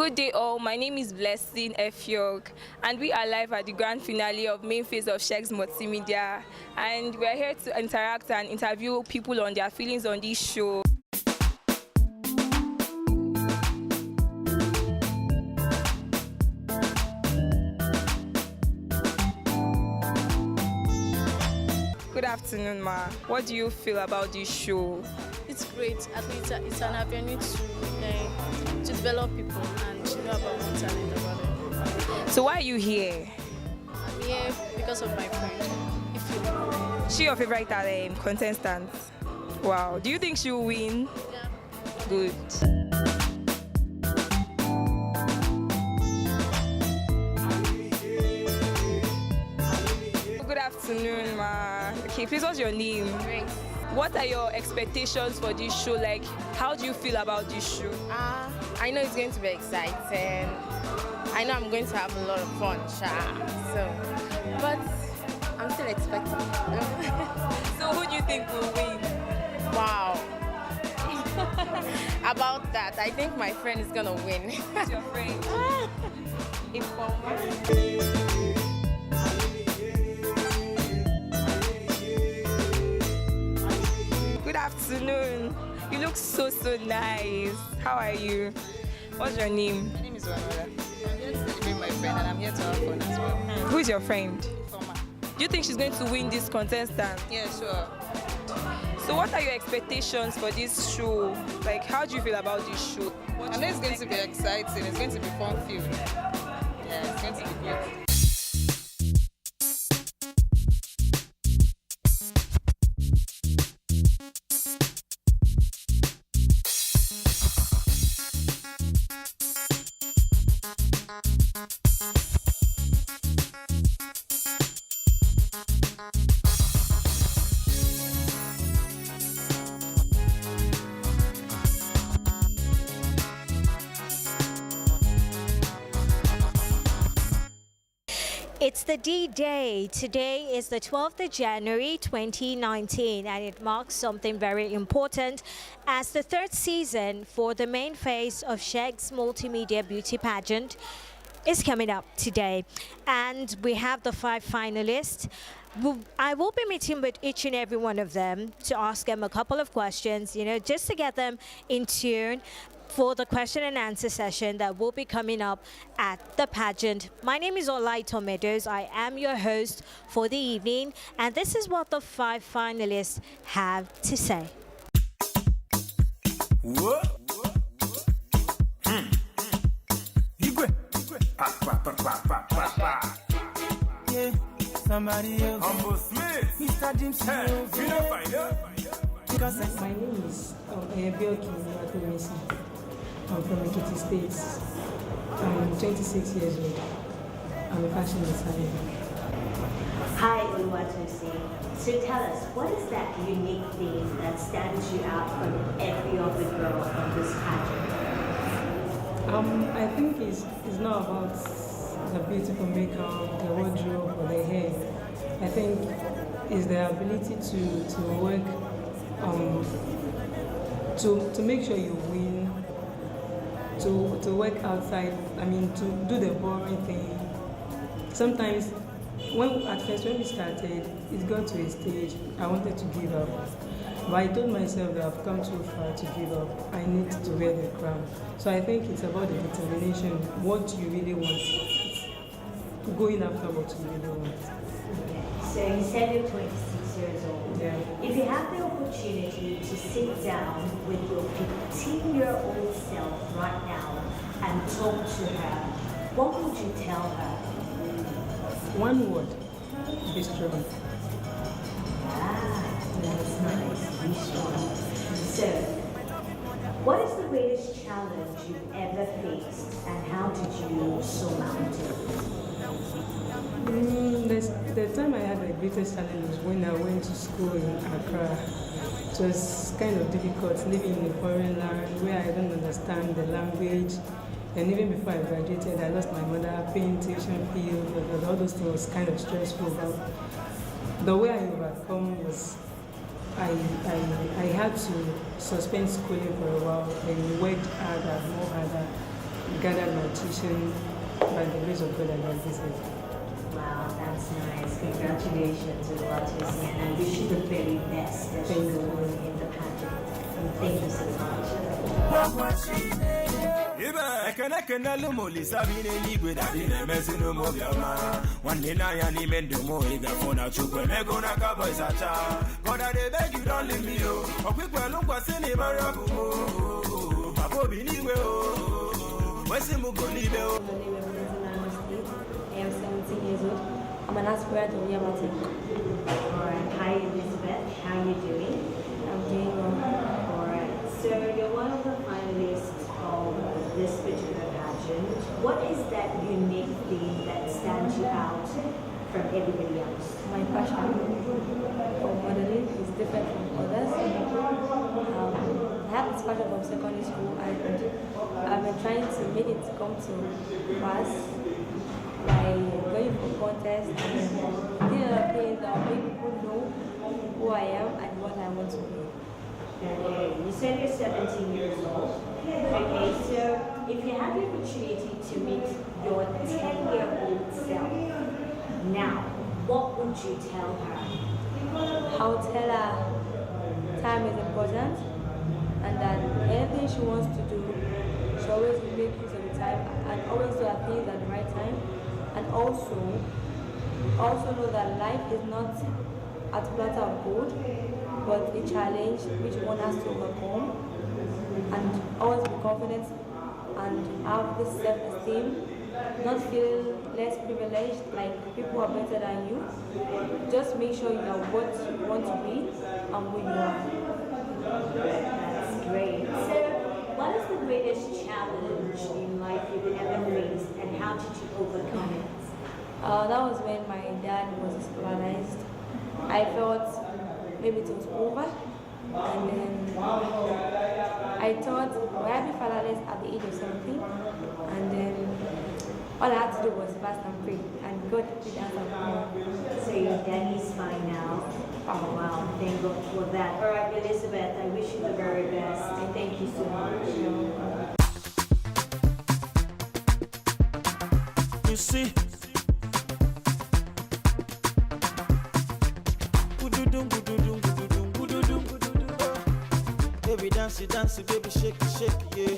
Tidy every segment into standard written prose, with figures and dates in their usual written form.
Good day all, my name is Blessing Efyog and we are live at the grand finale of main phase of Segx Multimedia, and we are here to interact and interview people on their feelings on this show. Good afternoon, ma. What do you feel about this show? It's great. At least it's an avenue to develop people and to know about more talent about it. So why are you here? I'm here because of my friend. If you know. She your favorite contestant? Wow. Do you think she will win? Yeah. Good. Good afternoon, ma. Okay, please, what's your name? Grace. What are your expectations for this show? Like, how do you feel about this show? I know it's going to be exciting. I know I'm going to have a lot of fun, but I'm still expecting. So who do you think will win? Wow. About that, I think my friend is gonna win. Who's your friend? Good afternoon. You look so nice. How are you? What's your name? My name is Wanola. I'm here to celebrate my friend and I'm here to have fun as well. Who is your friend? Foma. Do you think she's going to win this contestant? Yeah, sure. So what are your expectations for this show? Like, how do you feel about this show? I know it's going to be exciting. It's going to be fun-filled. Yeah, it's going to be great. It's the D-Day. Today is the 12th of January 2019 and it marks something very important as the third season for the main phase of Segx Multimedia Beauty Pageant is coming up today. And we have the 5 finalists. I will be meeting with each and every one of them to ask them a couple of questions, just to get them in tune for the question and answer session that will be coming up at the pageant. My name is Olaito Meadows. I am your host for the evening, and this is what the 5 finalists have to say. Somebody else. Humble Smith. Mr. James. My name is Ebioki. I'm from Ekiti State. I'm 26 years old. I'm a fashion designer. Hi, Oluwatosi. So tell us, what is that unique thing that stands you out from every other girl on this pageant? I think it's not about the beautiful makeup, the wardrobe, or the hair. I think it's the ability to work, to make sure you win, to work outside, to do the boring thing. Sometimes, at first when we started, it got to a stage I wanted to give up. But I told myself that I've come too far to give up. I need to wear the crown. So I think it's about the determination, what you really want. Going after what you really want. So you said you're 26 years old. Yeah. If you have the opportunity to sit down with your 15-year-old self right now and talk to her, what would you tell her? One word, be strong. That's nice. Be strong. So, what is the greatest challenge you've ever faced and how did you surmount it? The time I had the greatest challenge was when I went to school in Accra. It was kind of difficult living in a foreign land where I don't understand the language. And even before I graduated, I lost my mother, paying tuition fee, all those things was kind of stressful. But the way I overcome was I had to suspend schooling for a while and worked harder, more harder. gathered my tuition by the grace of God, I graduated. Wow, that's nice. Congratulations with what you're saying. And wish you the very best as you go on in the pageant. And thank you so much. One day I need men do more. He got phone out. You can make on a couple of such a God, I beg you don't leave me. A quick one look what's in the Marabu. Papa Biniwe. What's the Mugoni? I am 17 years old. I'm an aspirant of Yamati. Alright, hi Elizabeth, how are you doing? I'm doing well. Alright, so you're one of the finalists of this particular pageant. What is that unique thing that stands you out from everybody else? My passion for modeling is different from others. I have this passion from secondary school and I've been trying to make it come to pass by going for contests and doing other things that make people know who I am and what I want to be. Okay, you said you're 17 years old. Okay, so if you had the opportunity to meet your 10-year-old self now, what would you tell her? I would tell her time is important and that anything she wants to do, she always make use of the time and always do her things at the right time. And also know that life is not a platter of gold, but a challenge which one has to overcome. And always be confident and have this self-esteem, not feel less privileged like people are better than you. Just make sure you are what you want to be and who you are. That's great. So, what is the greatest challenge in life you've ever faced and how did you overcome it? That was when my dad was hospitalized. I thought maybe it was over. And then I thought, well, I'd be fatherless at the age of 17. And then all I had to do was fast and pray. And God did answer me. So your daddy's fine now. Oh wow, thank God for that. All right, Elizabeth, I wish you the very best. And thank you so much. You see, baby dance, dance, baby shake, shake, yeah.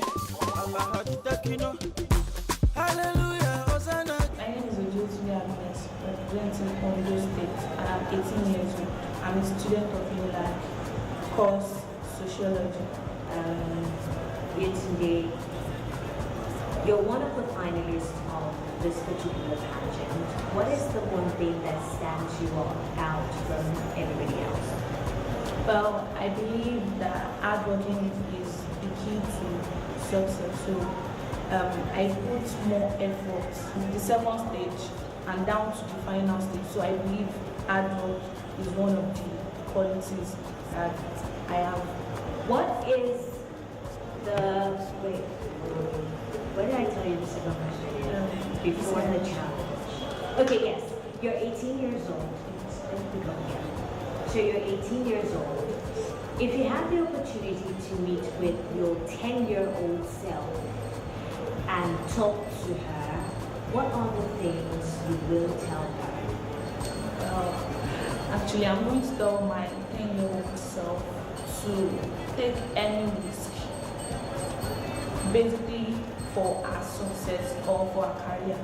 Hallelujah, Hosanna. My name is Ojotude Agnes, representing Ondo State, and I'm 18 years old. I'm a student of ULAG, course Sociology. Here today, you're one of the finalists of this particular pageant. What is the one thing that stands you out from everybody else? Well, I believe that hard working is the key to success. So I put more effort in the second stage and down to the final stage. So I believe hard work is one of the qualities that I have. What is the, wait, what did I tell you the second question? Before the challenge. Okay, yes, you're 18 years old. So you're 18 years old. If you had the opportunity to meet with your 10-year-old self and talk to her, what are the things you will tell her? Actually, I'm going to tell my 10-year-old self to take any risk, basically for her success or for her career.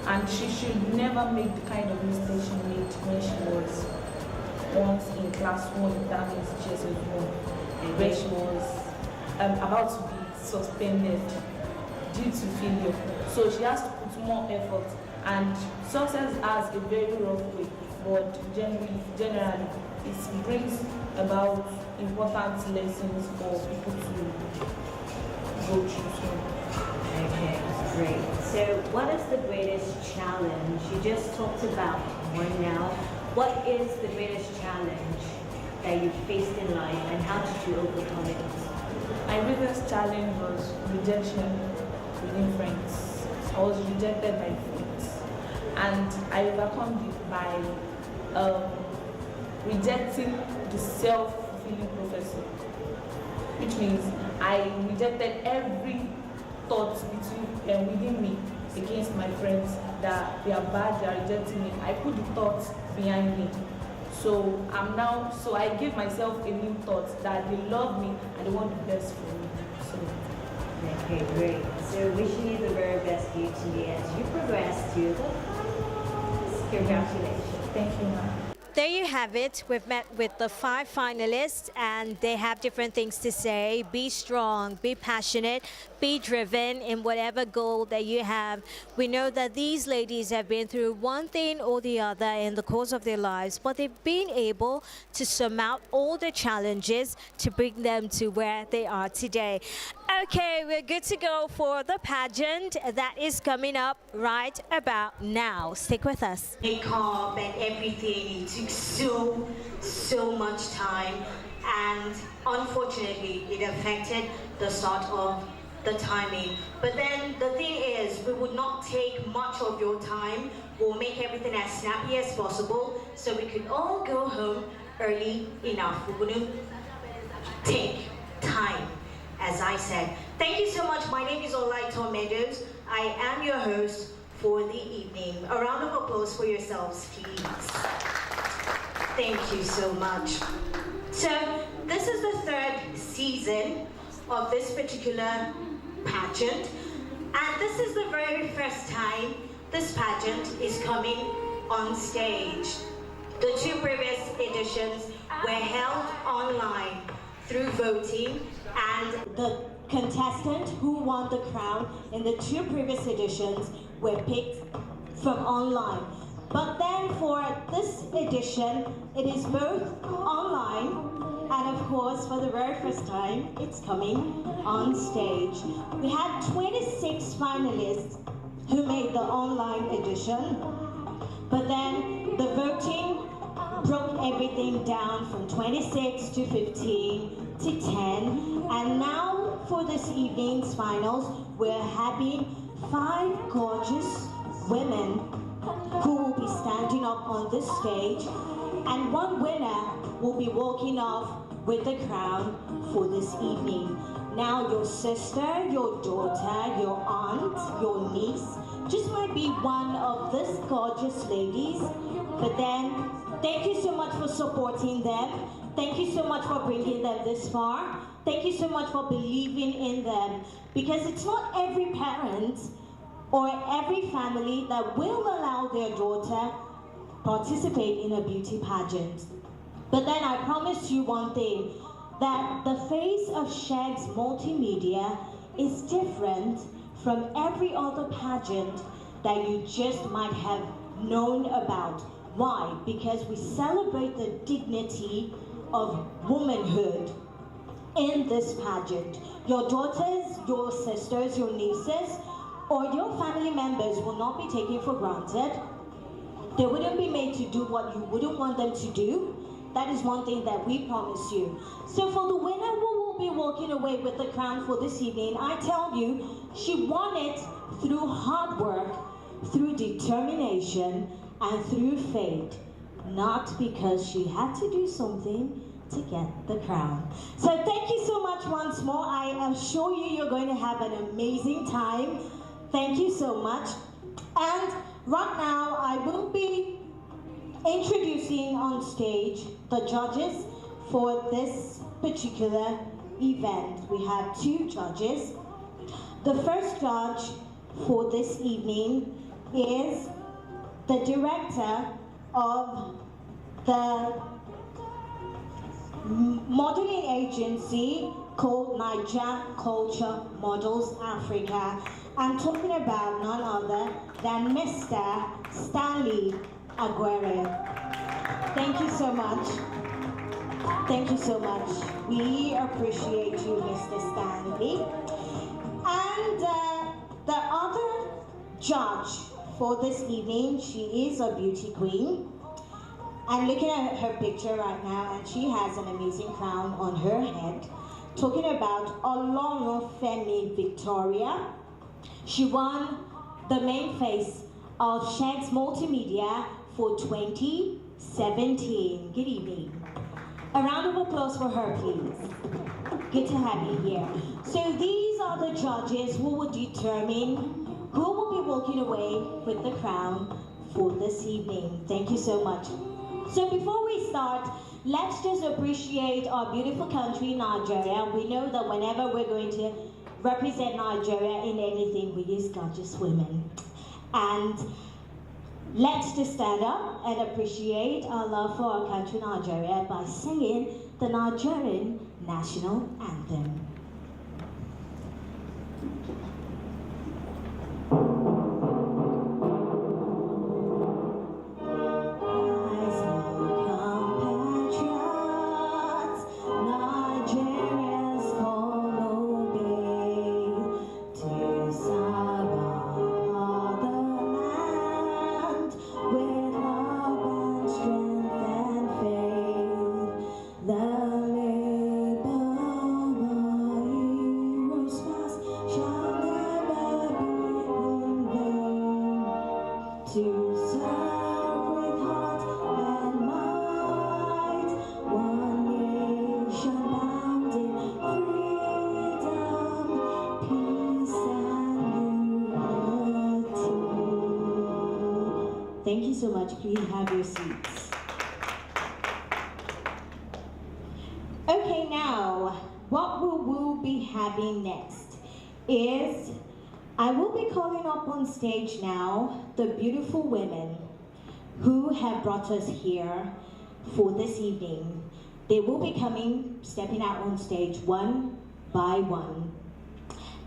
And she should never make the kind of mistake she made when she was once in class 1, that means GSS1, where she was about to be suspended due to failure. So she has to put more effort, and success has a very rough way, but generally it brings about important lessons for people to go through. Okay, great. So what is the greatest challenge? You just talked about one now. What is the greatest challenge that you faced in life and how did you overcome it? My biggest challenge was rejection within friends. I was rejected by friends, and I overcome it by rejecting the self-fulfilling prophecy, which means I rejected every thoughts within me against my friends that they are bad, they are rejecting me. I put the thoughts behind me. So I give myself a new thought that they love me and they want the best for me. So. Okay, great. So wishing you the very best, beauty, as you progress to the finals. Congratulations. Thank you, ma'am. There you have it. We've met with the 5 finalists and they have different things to say. Be strong, be passionate, be driven in whatever goal that you have. We know that these ladies have been through one thing or the other in the course of their lives, but they've been able to surmount all the challenges to bring them to where they are today. Okay, we're good to go for the pageant that is coming up right about now. Stick with us. Makeup and everything, it took so much time, and unfortunately it affected the start of the timing. But then the thing is, we would not take much of your time. We'll make everything as snappy as possible so we could all go home early enough. We wouldn't take time, as I said. Thank you so much. My name is Olaito Meadows. I am your host for the evening. A round of applause for yourselves, please. Thank you so much. So this is the 3rd season of this particular pageant, and this is the very first time this pageant is coming on stage. The 2 previous editions were held online through voting, and the contestant who won the crown in the 2 previous editions were picked from online. But then for this edition, it is both online and of course for the very first time, it's coming on stage. We had 26 finalists who made the online edition, but then the voting broke everything down from 26 to 15 to 10, and now for this evening's finals, we're having 5 gorgeous women who will be standing up on this stage, and 1 winner will be walking off with the crown for this evening. Now your sister, your daughter, your aunt, your niece just might be one of these gorgeous ladies, but then thank you so much for supporting them. Thank you so much for bringing them this far. Thank you so much for believing in them, because it's not every parent or every family that will allow their daughter participate in a beauty pageant. But then I promise you one thing, that the face of Segx Multimedia is different from every other pageant that you just might have known about. Why? Because we celebrate the dignity of womanhood in this pageant. Your daughters, your sisters, your nieces, or your family members will not be taken for granted. They wouldn't be made to do what you wouldn't want them to do. That is one thing that we promise you. So for the winner who will be walking away with the crown for this evening, I tell you, she won it through hard work, through determination, and through faith, not because she had to do something to get the crown. So thank you so much once more. I assure you, you're going to have an amazing time. Thank you so much. And right now, I will be introducing on stage the judges for this particular event. We have 2 judges. The first judge for this evening is the director of the modeling agency called Niger Culture Models Africa. I'm talking about none other than Mr. Stanley Aguirre. Thank you so much. Thank you so much. We appreciate you, Mr. Stanley. And the other judge for this evening, she is a beauty queen. I'm looking at her picture right now, and she has an amazing crown on her head. Talking about Olorunfemi Victoria. She won the main face of Segx Multimedia for 2017. Good evening. A round of applause for her, please. Good to have you here. So these are are the judges who will determine who will be walking away with the crown for this evening. Thank you so much. So before we start, let's just appreciate our beautiful country, Nigeria. We know that whenever we're going to represent Nigeria in anything, we use gorgeous women. And let's just stand up and appreciate our love for our country, Nigeria, by singing the Nigerian national anthem. Thank you so much. Please have your seats. Okay, now, what we will be having next is I will be calling up on stage now the beautiful women who have brought us here for this evening. They will be stepping out on stage one by one.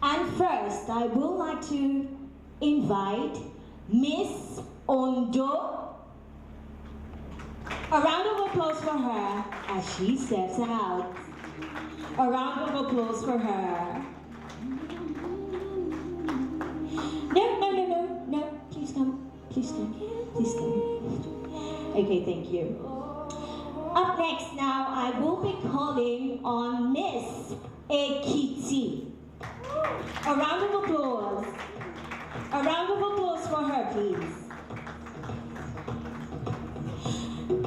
And first, I would like to invite Miss Ondo. A round of applause for her as she steps out. A round of applause for her. No, please come. Okay, thank you. Up next now, I will be calling on Miss Ekiti. A round of applause. A round of applause for her, please.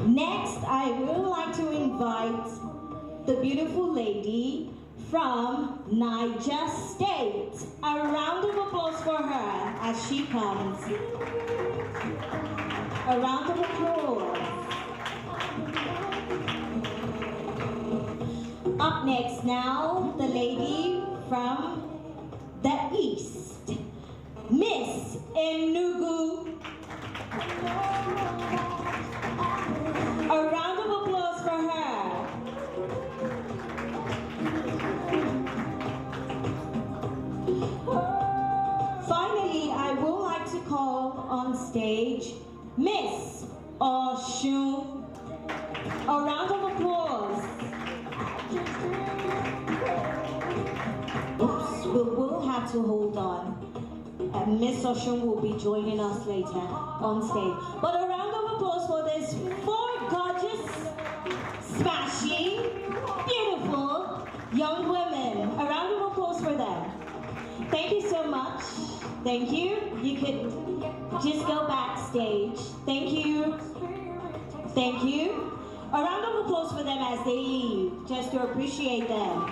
Next, I would like to invite the beautiful lady from Niger State. A round of applause for her as she comes. A round of applause. Up next now, the lady from the East, Miss Enugu. A round of applause for her. Finally, I would like to call on stage Miss Oshun. A round of applause. Oops, we will have to hold on. Miss Oshun will be joining us later on stage. But a round of applause for this four gorgeous, smashing, beautiful young women. A round of applause for them. Thank you so much. Thank you. You could just go backstage. Thank you. Thank you. A round of applause for them as they leave, just to appreciate them.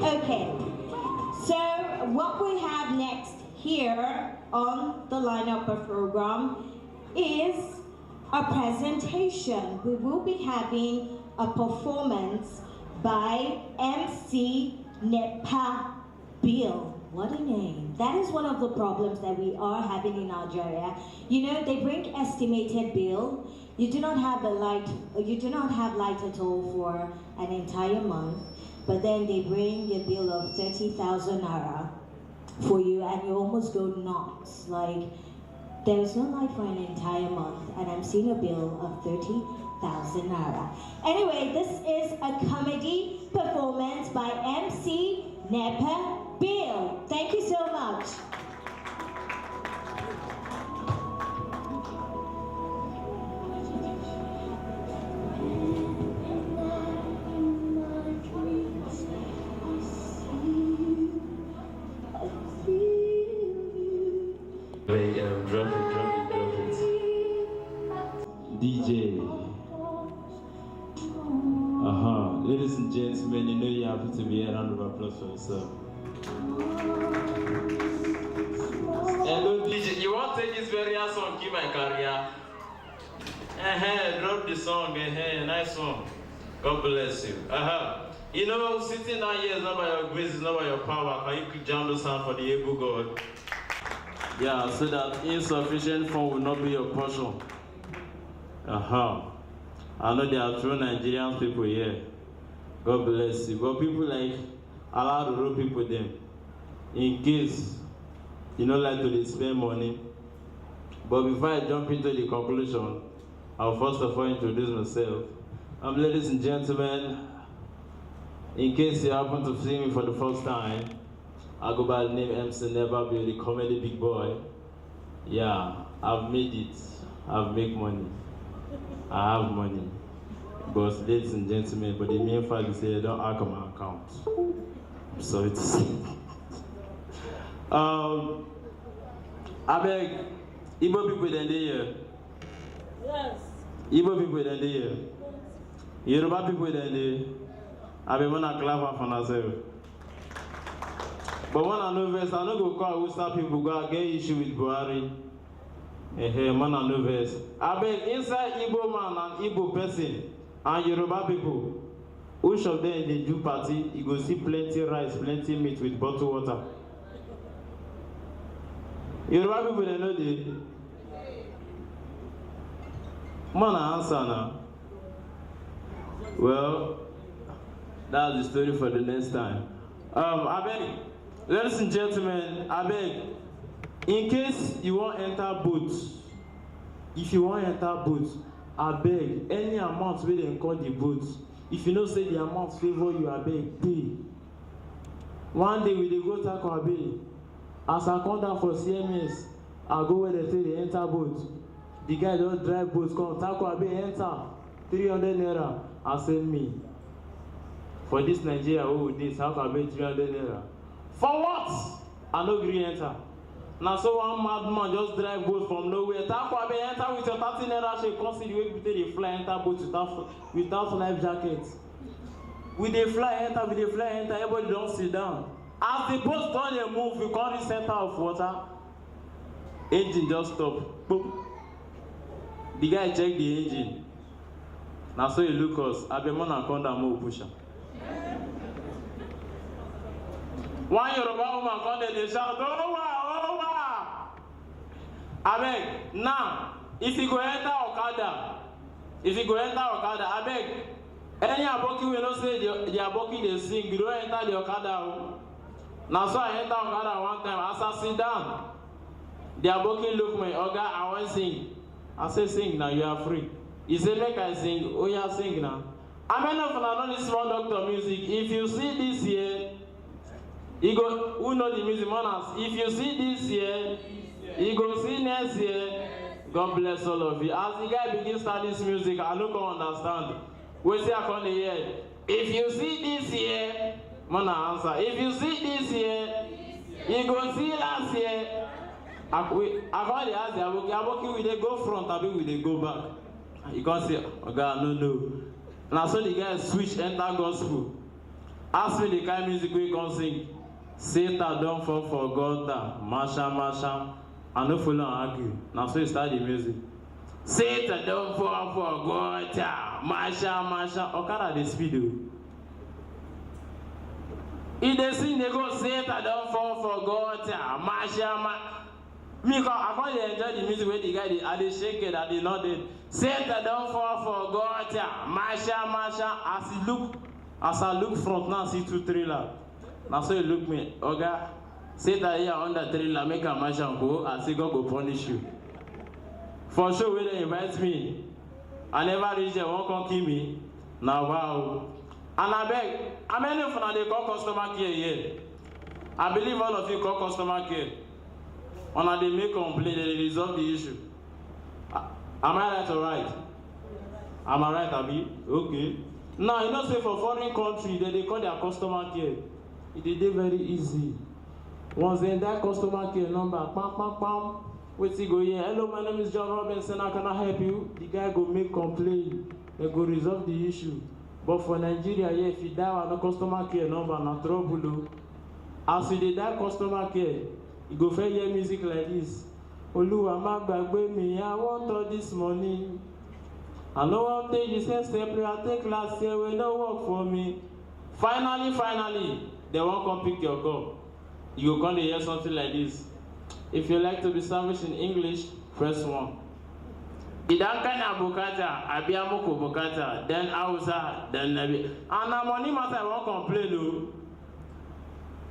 Okay, so what we have next here on the lineup of program is a presentation. We will be having a performance by MC Nepa Bill. What a name. That is one of the problems that we are having in Nigeria. You know, they bring estimated bill. You do not have light at all for an entire month, but then they bring a bill of 30,000 naira for you and you almost go nuts. Like, there is no light for an entire month and I'm seeing a bill of 30,000 naira. Anyway, this is a comedy performance by MC Nepa Bill. Thank you so much. Drop it. DJ. and gentlemen, you know you have to be a round of applause for yourself. Hello, DJ. You want to take this very song, Keep My Career? Drop the song. Nice one. God bless you. You know, sitting down here is not by your grace, it's not by your power. Can you jam the sound for the able God? Yeah, so that insufficient fund will not be your portion. I know there are true Nigerian people here. God bless you. But people like allow the real people then. In case you don't like to spend money. But before I jump into the conclusion, I'll first of all introduce myself. Ladies and gentlemen, in case you happen to see me for the first time, I go by the name MC Never Be, the comedy big boy. Yeah, I've made it. I've made money. I have money. But ladies and gentlemen, but the main fact is they don't hack my account. I'm sorry to say. I beg, Igbo people then they here. Yes. Igbo people then they here. Yoruba people then they. I beg, wanna clap for myself. But when I know verse, I don't go call Hausa people go get issue with Buhari. Man, I know verse. I beg, inside Igbo man and Igbo person and Yoruba people, which of them they do party, you go see plenty rice, plenty meat with bottled water. Yoruba people, they know the man, I answer now. Well, that's the story for the next time. I beg, ladies and gentlemen, I beg, in case you want enter boat, if you want enter boat, I beg, any amount where they call the boat, if you know say the amount favor you, I beg, pay. One day we dey go tackle Abe. As I come down for CMS, I go where they say they enter boat. The guy just drive boat, come tackle Abe, enter 300 naira. I send me. For this Nigeria, oh, this how can I pay 300 naira? For what? I no gree enter. Now so one madman just drive boat from nowhere. Tackle Abe, enter with your 30 naira. She come see the way they fly enter boat without life jackets. We dey fly enter, everybody don't sit down. As the boat don't move, we call the center of water. Engine just stop. Boom. The guy check the engine. Now so he look us. Abe man and come down more pusher. One Yoruba woman come there, they shout, oh wow. Abeg, now, if you go enter Okada, abeg, any aboki will not say the aboki they sing, you don't enter the Okada. Now so I enter Okada one time, as I sit down, the aboki look me, Oga, I want sing. I say sing now, you are free. He say make I sing, oh yeah, sing now. I mean, if I know this small doctor music, if you see this here, you go, who know the music manners? If you see this year, you go see next year. God bless all of you. As the guy begins to start this music, I don't understand. We say I can't hear. If you see this year, man answer. If you see this year, you go see last year. I can't ask the aboki, will they go front or will they go back? You can't say, oh God, no. And so the guy switch enter gospel. Ask me the kind of music we can sing. Satan don't fall for God, Masha. I no follow argue. Now so you start the music. Satan don't fall for God, Masha. Okada the speed. If they sing, they go Satan don't fall for God, Masha. Me, I can't enjoy the music where the guy they shake it and they not dead. Satan don't fall for God, Masha. As I look front now, see 2 trailer. Now so you look me, Oga, Satan here on the trailer, make a mash and go, and say God go punish you. For sure, when they invite me, I never reach there, won't come kill me. Now wow. And I beg, how many of you they call customer care here? I believe all of you call customer care. When they make complaint, they resolve the issue. Am I right or right? Am I right, Abi? Okay. Now, you know, say for foreign country, they call their customer care. It is very easy. Once they that customer care number, pam. Wait till go here. Hello, my name is John Robinson. How can I help you? The guy go make complaint. They go resolve the issue. But for Nigeria, yeah, if you dial no customer care number, na trouble. As you dey dial customer care, you go fair hear music like this. Oluwa ma gbagbe mi, I want all this money. I know one day you say step I take last year, will no work for me. Finally, they won't come pick your call. You go come to hear something like this. If you like to be serviced in English, press 1. Idan kana bukata, a biya muku bukata, then Hausa, then Nabi. And na money matter won't complain o.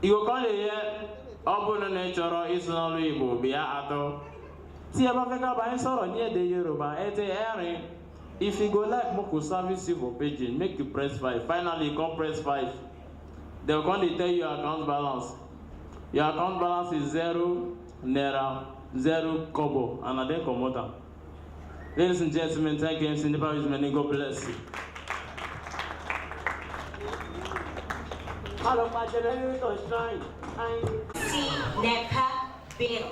You go come to hear Obono Nature is not Igbo, biya ato. Tí ẹ bá fẹ́ ká bá yín sọ̀rọ̀ ní èdè Yorùbá, ẹ tẹ ẹ̀rín. If you go like Moko service you for Pageant, make you press 5. Finally, you come press 5. They're going to tell you your account balance. Your account balance is 0 naira, 0 kobo, and then come out. Ladies and gentlemen, thank you, MC Nipa is many. God bless you. Hello, my generator shine. See NEPA bill.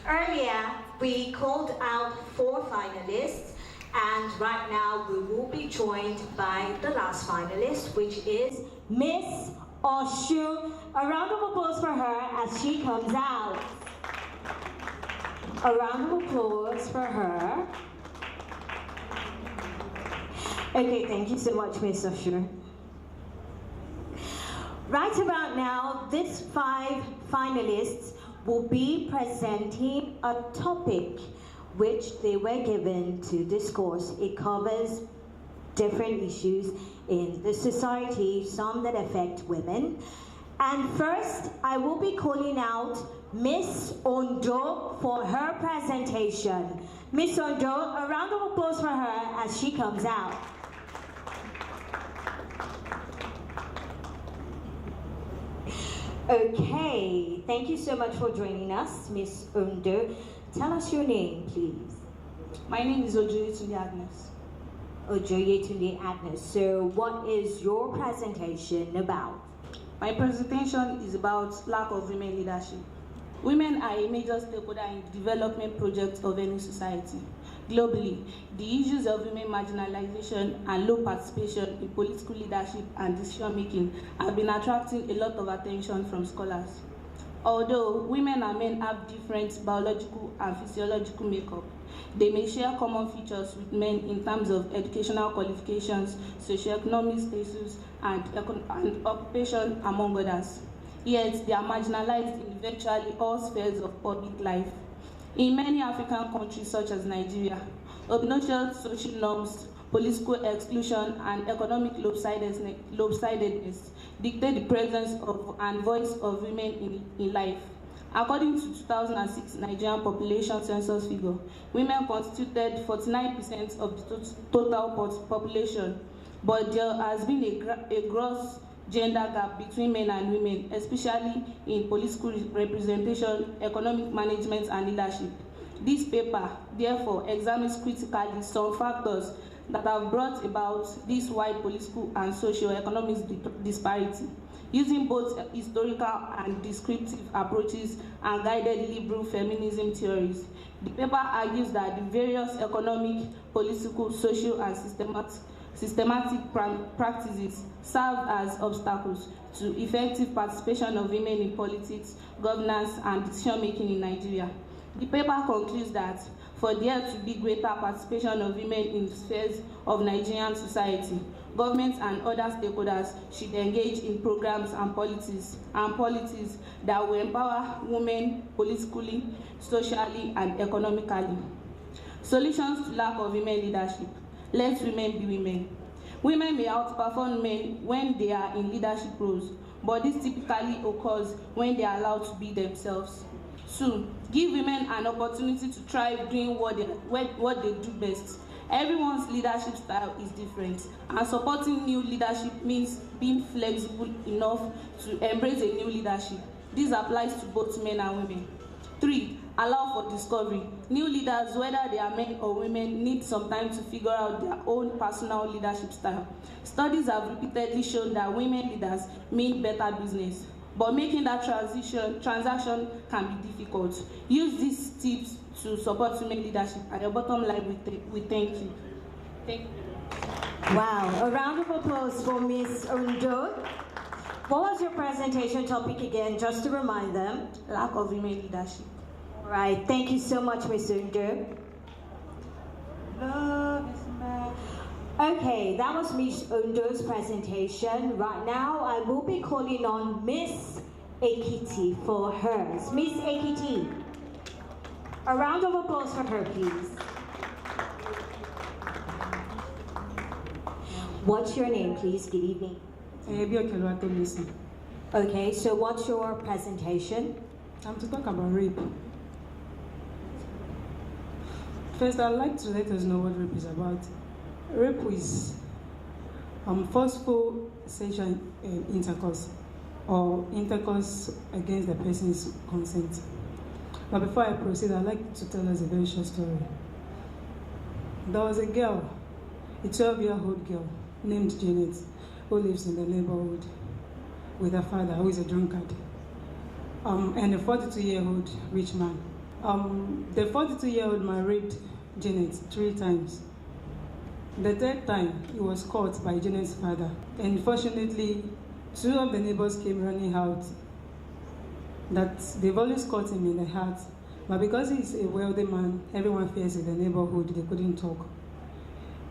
Earlier we called out 4 finalists, and right now we will be joined by the last finalist, which is Miss Oshu. A round of applause for her as she comes out. A round of applause for her. Okay, thank you so much, Miss Oshu. Right about now, these 5 finalists will be presenting a topic which they were given to discuss. It covers different issues in the society, some that affect women. And first, I will be calling out Miss Ondo for her presentation. Miss Ondo, a round of applause for her as she comes out. Okay, thank you so much for joining us, Miss Ondo. Tell us your name, please. My name is Ojoyetunde Agnes. Ojoyetunde Agnes. So what is your presentation about? My presentation is about lack of women leadership. Women are a major stakeholder in the development projects of any society. Globally, the issues of women marginalization and low participation in political leadership and decision-making have been attracting a lot of attention from scholars. Although women and men have different biological and physiological makeup, they may share common features with men in terms of educational qualifications, socioeconomic status, and occupation, among others. Yet, they are marginalized in virtually all spheres of public life. In many African countries such as Nigeria, obnoxious social norms, political exclusion, and economic lopsidedness dictate the presence of and voice of women in life. According to 2006 Nigerian population census figure, women constituted 49% of the total population, but there has been a gross gender gap between men and women, especially in political representation, economic management, and leadership. This paper, therefore, examines critically some factors that have brought about this wide political and socio-economic disparity. Using both historical and descriptive approaches and guided liberal feminism theories, the paper argues that the various economic, political, social, and systematic practices serve as obstacles to effective participation of women in politics, governance, and decision-making in Nigeria. The paper concludes that for there to be greater participation of women in spheres of Nigerian society, governments and other stakeholders should engage in programs and policies that will empower women politically, socially, and economically. Solutions to lack of women leadership. Let women be women. Women may outperform men when they are in leadership roles, but this typically occurs when they are allowed to be themselves. 2. Give women an opportunity to thrive doing what they do best. Everyone's leadership style is different, and supporting new leadership means being flexible enough to embrace a new leadership. This applies to both men and women. 3. Allow for discovery. New leaders, whether they are men or women, need some time to figure out their own personal leadership style. Studies have repeatedly shown that women leaders mean better business, but making that transaction can be difficult. Use these tips to support women leadership. At the bottom line, we thank you. Thank you. Wow, a round of applause for Miss Ondo. What was your presentation topic again, just to remind them? Lack of women leadership. All right, thank you so much, Miss Ondo. Okay, that was Miss Ondo's presentation. Right now, I will be calling on Miss Ekiti for hers. Miss Ekiti, a round of applause for her, please. What's your name, please? Good evening. Okay, so what's your presentation? I'm to talk about rape. First, I'd like to let us know what rape is about. Rape is forceful sexual intercourse or intercourse against the person's consent. But before I proceed, I'd like to tell us a very short story. There was a girl, a 12-year-old girl named Janet, who lives in the neighborhood with her father, who is a drunkard, and a 42-year-old rich man. The 42-year-old man raped Janet 3 times. The 3rd time, he was caught by Janet's father. And fortunately, 2 of the neighbors came running out. That they've always caught him in the heart. But because he's a wealthy man, everyone fears in the neighborhood, they couldn't talk.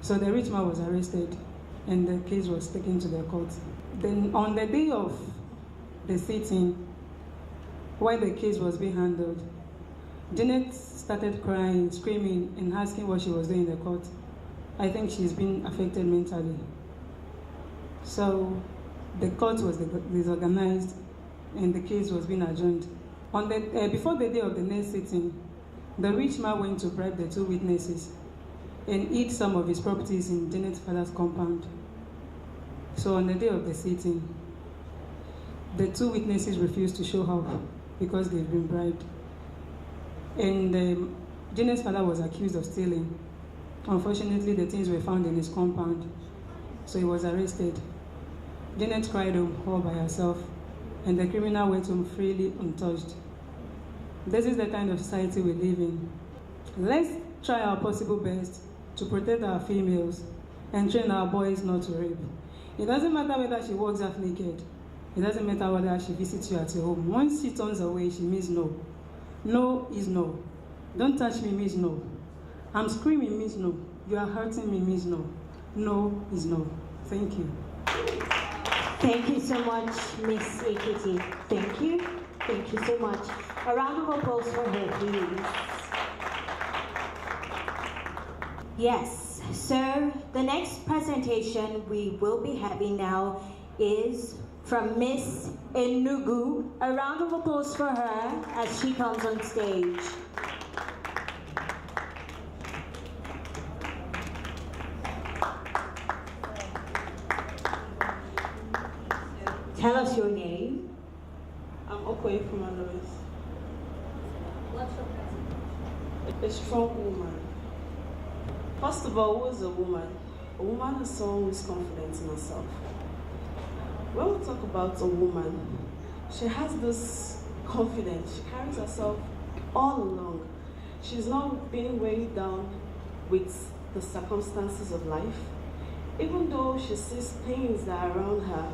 So the rich man was arrested, and the case was taken to the court. Then on the day of the sitting, while the case was being handled, Janet started crying, screaming, and asking what she was doing in the court. I think she's been affected mentally. So the court was disorganized, and the case was being adjourned. Before the day of the next sitting, the rich man went to bribe the 2 witnesses and hid some of his properties in Janet's father's compound. So on the day of the sitting, the 2 witnesses refused to show up because they've been bribed. And Janet's father was accused of stealing. Unfortunately, the things were found in his compound, so he was arrested. Janet cried home all by herself, and the criminal went home freely untouched. This is the kind of society we live in. Let's try our possible best to protect our females and train our boys not to rape. It doesn't matter whether she walks half naked. It doesn't matter whether she visits you at your home. Once she turns away, she means no. No is no. Don't touch me means no. I'm screaming means no. You are hurting me means no. No is no. Thank you. Thank you so much, Miss Ekiti. Thank you. Thank you so much. A round of applause for her, please. Yes, so the next presentation we will be having now is from Miss Enugu. A round of applause for her as she comes on stage. Tell us your name. I'm Okoye from Alois. What's your presentation? A strong woman. First of all, who is a woman? A woman is someone who is confident in herself. When we talk about a woman, she has this confidence. She carries herself all along. She's not being weighed down with the circumstances of life. Even though she sees pains that are around her,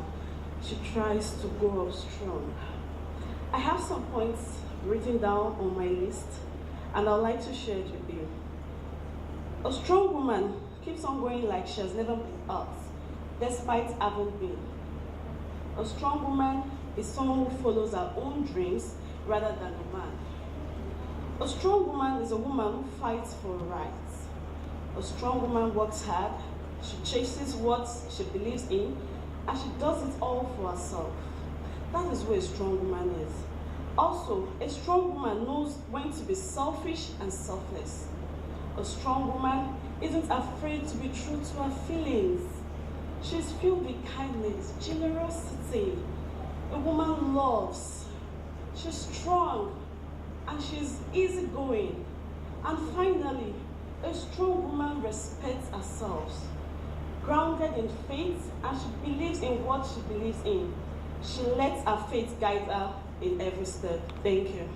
she tries to go up strong. I have some points written down on my list, and I'd like to share it with you. A strong woman keeps on going like she has never been out, despite having been. A strong woman is someone who follows her own dreams rather than a man. A strong woman is a woman who fights for rights. A strong woman works hard, she chases what she believes in, and she does it all for herself. That is who a strong woman is. Also, a strong woman knows when to be selfish and selfless. A strong woman isn't afraid to be true to her feelings. She's filled with kindness, generosity. A woman loves. She's strong and she's easygoing. And finally, a strong woman respects herself, grounded in faith, and she believes in what she believes in. She lets her faith guide her in every step. Thank you.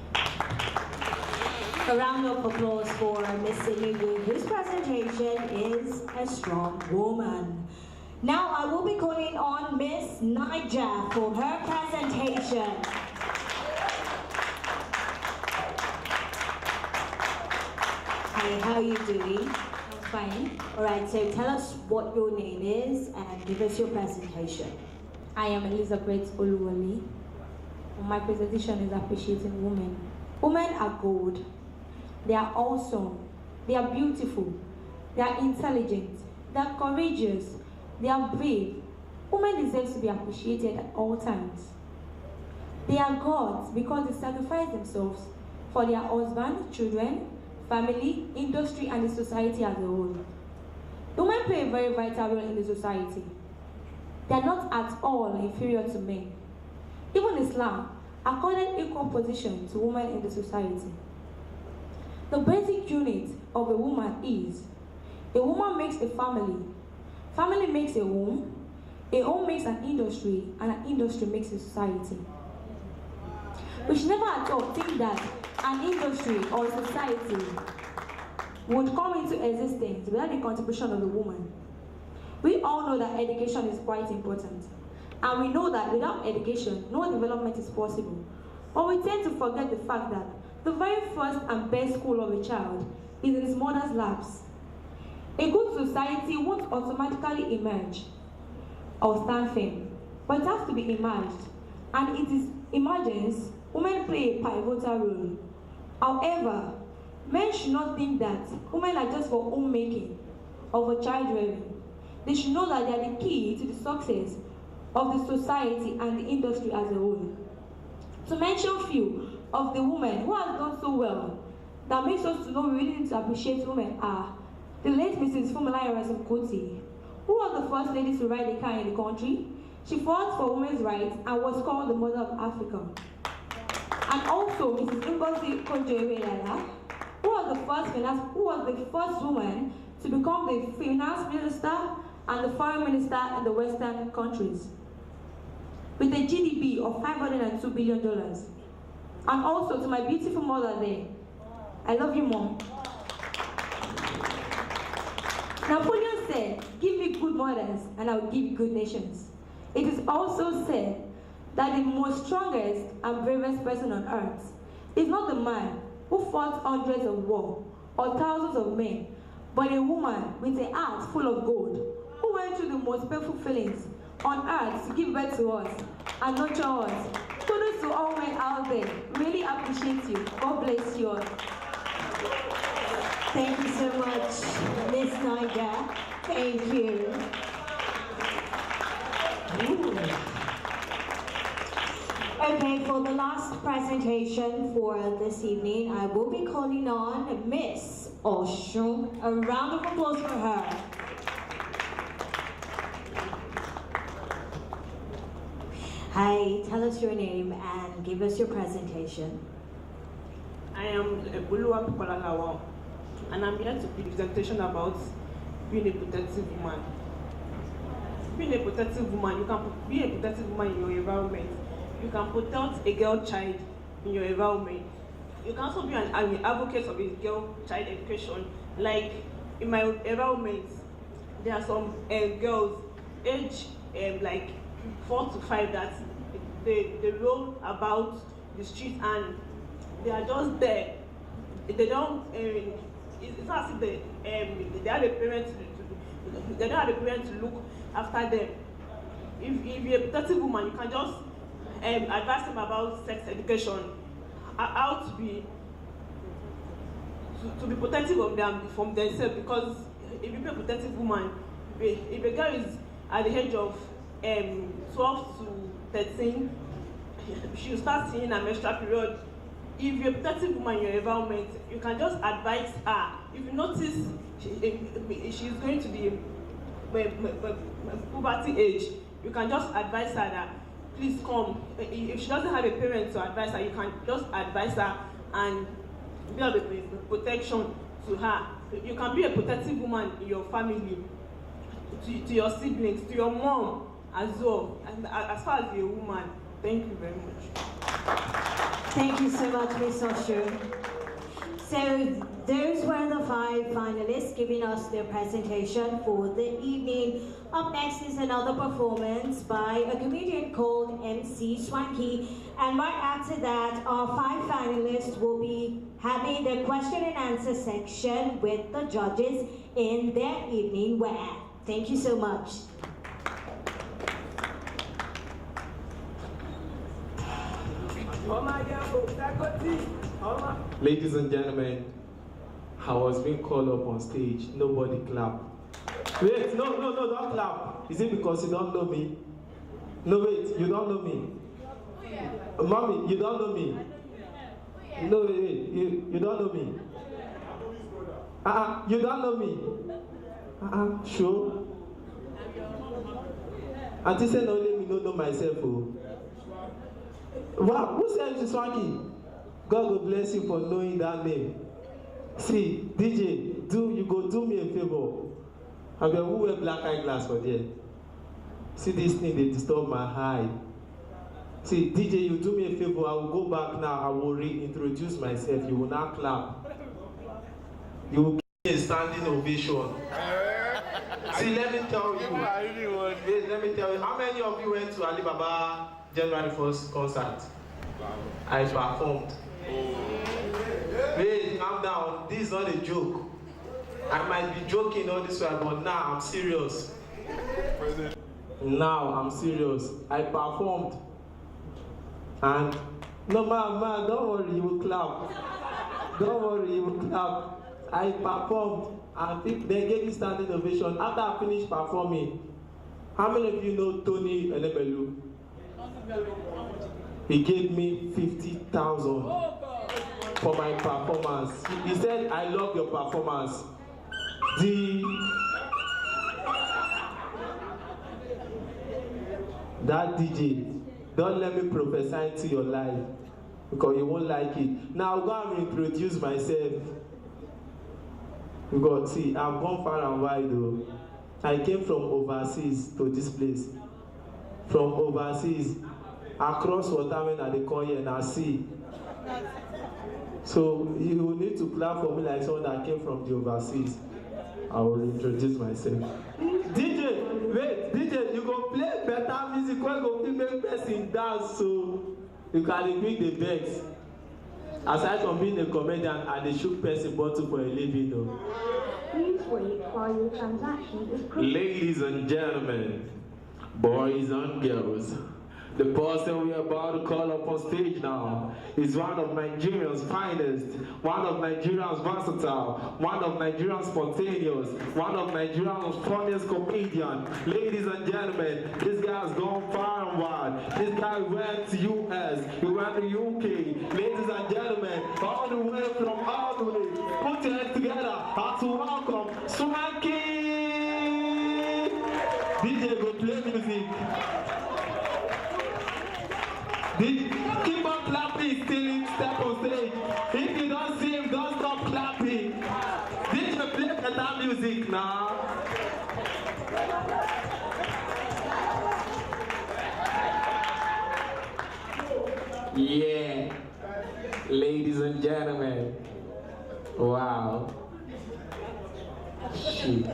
A round of applause for Miss Sinigu, whose presentation is a strong woman. Now I will be calling on Miss Niger for her presentation. Hi, how are you doing? I'm fine. All right, so tell us what your name is and give us your presentation. I am Elizabeth Oluwole. My presentation is appreciating women. Women are gold. They are awesome. They are beautiful. They are intelligent. They are courageous. They are brave. Women deserve to be appreciated at all times. They are gods because they sacrifice themselves for their husband, children, family, industry, and the society as a whole. Women play a very vital role in the society. They are not at all inferior to men. Even Islam accorded equal position to women in the society. The basic unit of a woman is a woman makes a family makes a home makes an industry, and an industry makes a society. We should never at all think that an industry or society would come into existence without the contribution of the woman. We all know that education is quite important, and we know that without education, no development is possible. But we tend to forget the fact that the very first and best school of a child is in his mother's laps. A good society won't automatically emerge or stand firm, but it has to be emerged, and it is emergence women play a pivotal role. However, men should not think that women are just for homemaking or for child rearing. They should know that they are the key to the success of the society and the industry as a whole. To mention few of the women who have done so well that makes us to know we really need to appreciate women are the late Mrs. Funmilayo Kuti, who was the first lady to ride a car in the country. She fought for women's rights and was called the Mother of Africa. And also Mrs. Ngozi Okonjo-Iweala, who was the first woman to become the finance minister and the foreign minister in the Western countries, with a GDP of $502 billion. And also to my beautiful mother there, I love you, Mom. Napoleon said, give me good mothers and I will give you good nations. It is also said that the most strongest and bravest person on earth is not the man who fought hundreds of wars or thousands of men, but a woman with a heart full of gold, who went through the most painful feelings on earth to give birth to us and nurture us. Kudos to all men out there. Really appreciate you. God bless you all. Thank you so much, Miss Niger. Thank you. Ooh. Okay, for the last presentation for this evening, I will be calling on Miss Oshun. A round of applause for her. Hi, tell us your name and give us your presentation. I am Buluwa Pukolalawa, and I'm here to give a presentation about being a protective woman. Being a protective woman, you can be a protective woman in your environment. You can protect a girl child in your environment. You can also be an advocate of a girl child education. Like in my environment, there are some girls age like 4 to 5 that they roll about the street and they are just there. They don't. It's not as if they have a parent they don't have a parent to look after them. If you're a protective woman, you can just advise them about sex education, how to be protective of them from themselves. Because if you're a protective woman, if a girl is at the age of 12 to 13, she'll start seeing a menstrual period. If you're a protective woman in your environment, you can just advise her. If you notice she's going to the puberty age, you can just advise her that please come. If she doesn't have a parent to advise her, you can just advise her and build a protection to her. You can be a protective woman in your family, to your siblings, to your mom, as well. And as far as you're a woman, thank you very much. Thank you so much, Ms. Oshu. So those were the 5 finalists giving us their presentation for the evening. Up next is another performance by a comedian called MC Swanky. And right after that, our 5 finalists will be having the question and answer section with the judges in their evening wear. Thank you so much. Ladies and gentlemen, I was being called up on stage. Nobody clap. Wait, no, don't clap. Is it because you don't know me? No, wait, you don't know me. Mommy, you don't know me. No, wait, you don't know me. You don't know me. Sure. Auntie said only me don't know myself. Oh. Wow, who said it's Swanky? God will bless you for knowing that name. See, DJ, you go do me a favor. I mean, who wear black eye glass for there? See this thing, they disturb my eye. See, DJ, you do me a favor. I will go back now. I will reintroduce myself. You will not clap. You will give me a standing ovation. See, let me tell you. Wait, let me tell you. How many of you went to Alibaba January 1st concert? I performed. Wait, calm down. This is not a joke. I might be joking all this way, but now I'm serious. Now I'm serious. I performed. And no, man, don't worry, you will clap. Don't worry, you will clap. I performed, and they gave me standing ovation. After I finished performing, how many of you know Tony Elebelu? He gave me 50,000 for my performance. He said, I love your performance. That DJ, don't let me prophesy into your life because you won't like it. Now I'll go and introduce myself. Because see, I've gone far and wide though. I came from overseas to this place. From overseas, across water when they call here and I see. So you will need to clap for me like someone that came from the overseas. I will introduce myself. DJ, wait, DJ, you go play better music when you go make person dance so you can quick the vex. Aside from being a comedian and a shook person bottle for a living though. Please wait while your transaction is processed. Ladies and gentlemen, boys and girls, the person we are about to call up on stage now is one of Nigeria's finest, one of Nigeria's versatile, one of Nigeria's spontaneous, one of Nigeria's funniest comedian. Ladies and gentlemen, this guy has gone far and wide. This guy went to US, he went to UK. Ladies and gentlemen, all the way from all the way, put your hands together. How to welcome Swanky! DJ go play music. Keep on clapping till he step on stage. If you don't see him, don't stop clapping. DJ play better music now. Yeah, ladies and gentlemen. Wow. Shit.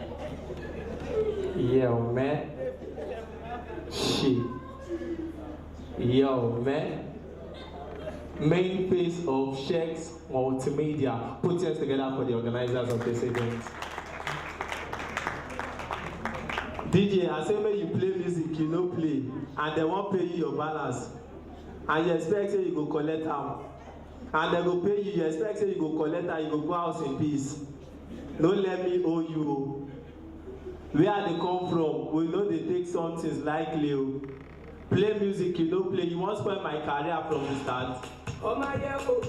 Yo, man. Shit. Yo, man. Main face of Segx Multimedia. Put hands together for the organizers of this event. DJ, I say when you play music, you no play, and they won't pay you your balance. And you expect say you go collect them. And they go pay you, you expect say you go collect and you go go house in peace. Don't let me owe you. Where they come from, we know they take something lightly. Play music, you don't play. You won't spoil my career from the start. Oh my God, oh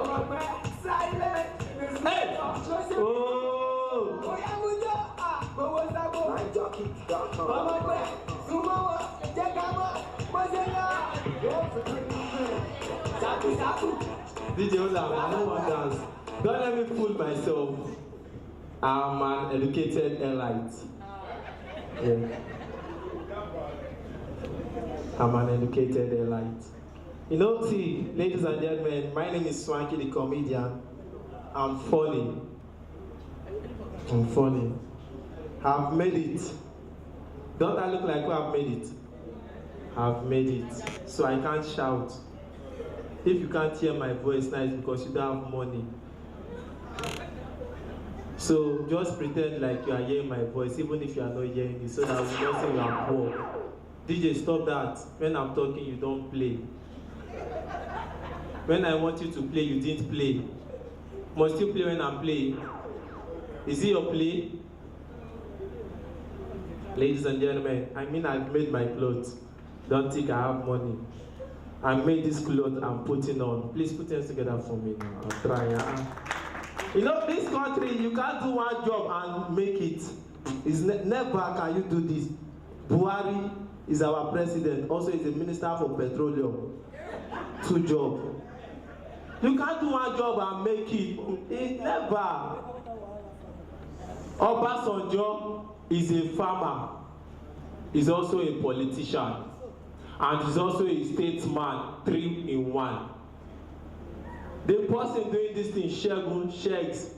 my God, silent. Hey! Oh! DJ Olam, I don't want to dance. Don't let me fool myself. I'm an educated elite. Yeah. I'm an educated elite. You know, see, ladies and gentlemen, my name is Swanky the comedian. I'm funny. I'm funny. I've made it. Don't I look like who I've made it? I've made it. So I can't shout. If you can't hear my voice now, it's because you don't have money. So just pretend like you are hearing my voice, even if you are not hearing it, so that we don't say you are poor. DJ, stop that. When I'm talking, you don't play. When I want you to play, you didn't play. Must you play when I'm playing? Is it your play? Ladies and gentlemen, I mean I've made my clothes. Don't think I have money. I made this clothes I'm putting on. Please put them together for me now. I'm trying. You know, this country, you can't do one job and make it. It's never can you do this. Buhari is our president. Also, he's the minister for petroleum. 2 jobs. You can't do one job and make it. It never. Obasanjo is a farmer. He's also a politician. And he's also a statesman, 3 in 1. The person doing this thing, Segx,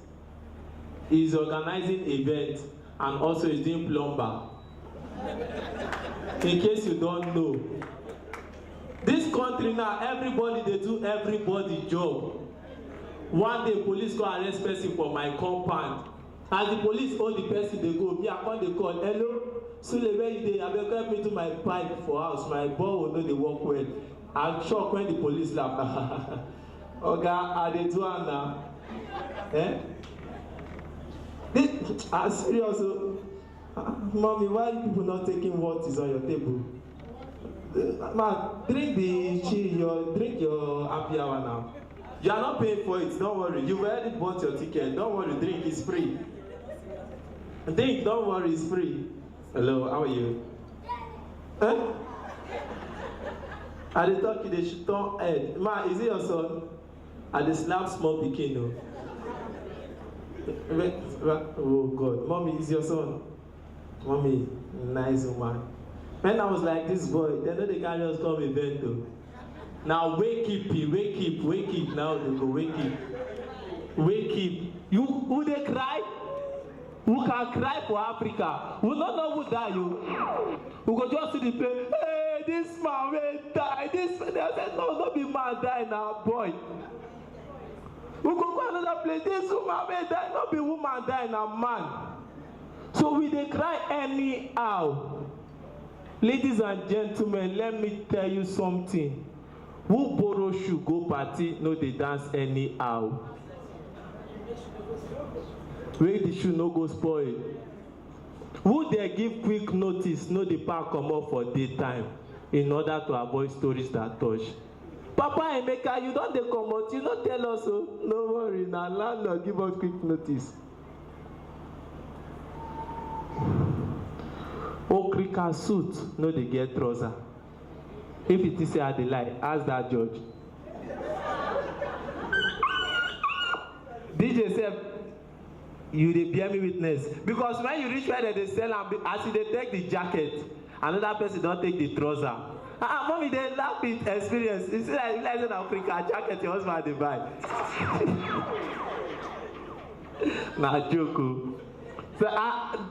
is organizing events and also is doing plumber. In case you don't know. This country now, everybody, they do everybody job. One day, police go arrest person for my compound. As the police hold the person, they go, me, I come, they call, hello, Sule, where you dey? Abeg help me to my pipe for house. My ball will know they work well. I'm shocked when the police laugh. Oga, are they doing now? Eh? I'm serious. Mommy, why are people not taking what is on your table? Man, drink your happy hour now. You are not paying for it, don't worry. You've already bought your ticket. Don't worry, drink is free. Drink, don't worry, it's free. Hello, how are you? Huh? Are they talking? They should turn head. Man, is it your son? Are they slap small pikin? Oh God, mommy, is your son? Mommy, nice woman. When I was like this boy, they know they can't just come event though. Now wake up. Now they go wake up. You who they cry? Who can cry for Africa? Who not know who die you? Who go just see the play? Hey, this man will die. This man, they said no, not be man die now, boy. Who go another place? This woman will die, not be woman die now, man. So we they cry anyhow. Ladies and gentlemen, let me tell you something. Who borrow shoe go party, no they dance anyhow. Where the shoe no go spoil. Who they give quick notice, no the park come up for daytime in order to avoid stories that touch. Papa Emeka, you don't they come out, you don't tell us so. No worry, now landlord give us quick notice. Okrika suit, no they get trouser. If it is say they lie, ask that judge. DJ said, you dey bear me witness. Because when you reach where they sell and as they take the jacket, another person don't take the trouser. Mommy, they laugh with experience. You see like in Africa, jacket your husband they buy. Nah, joke. So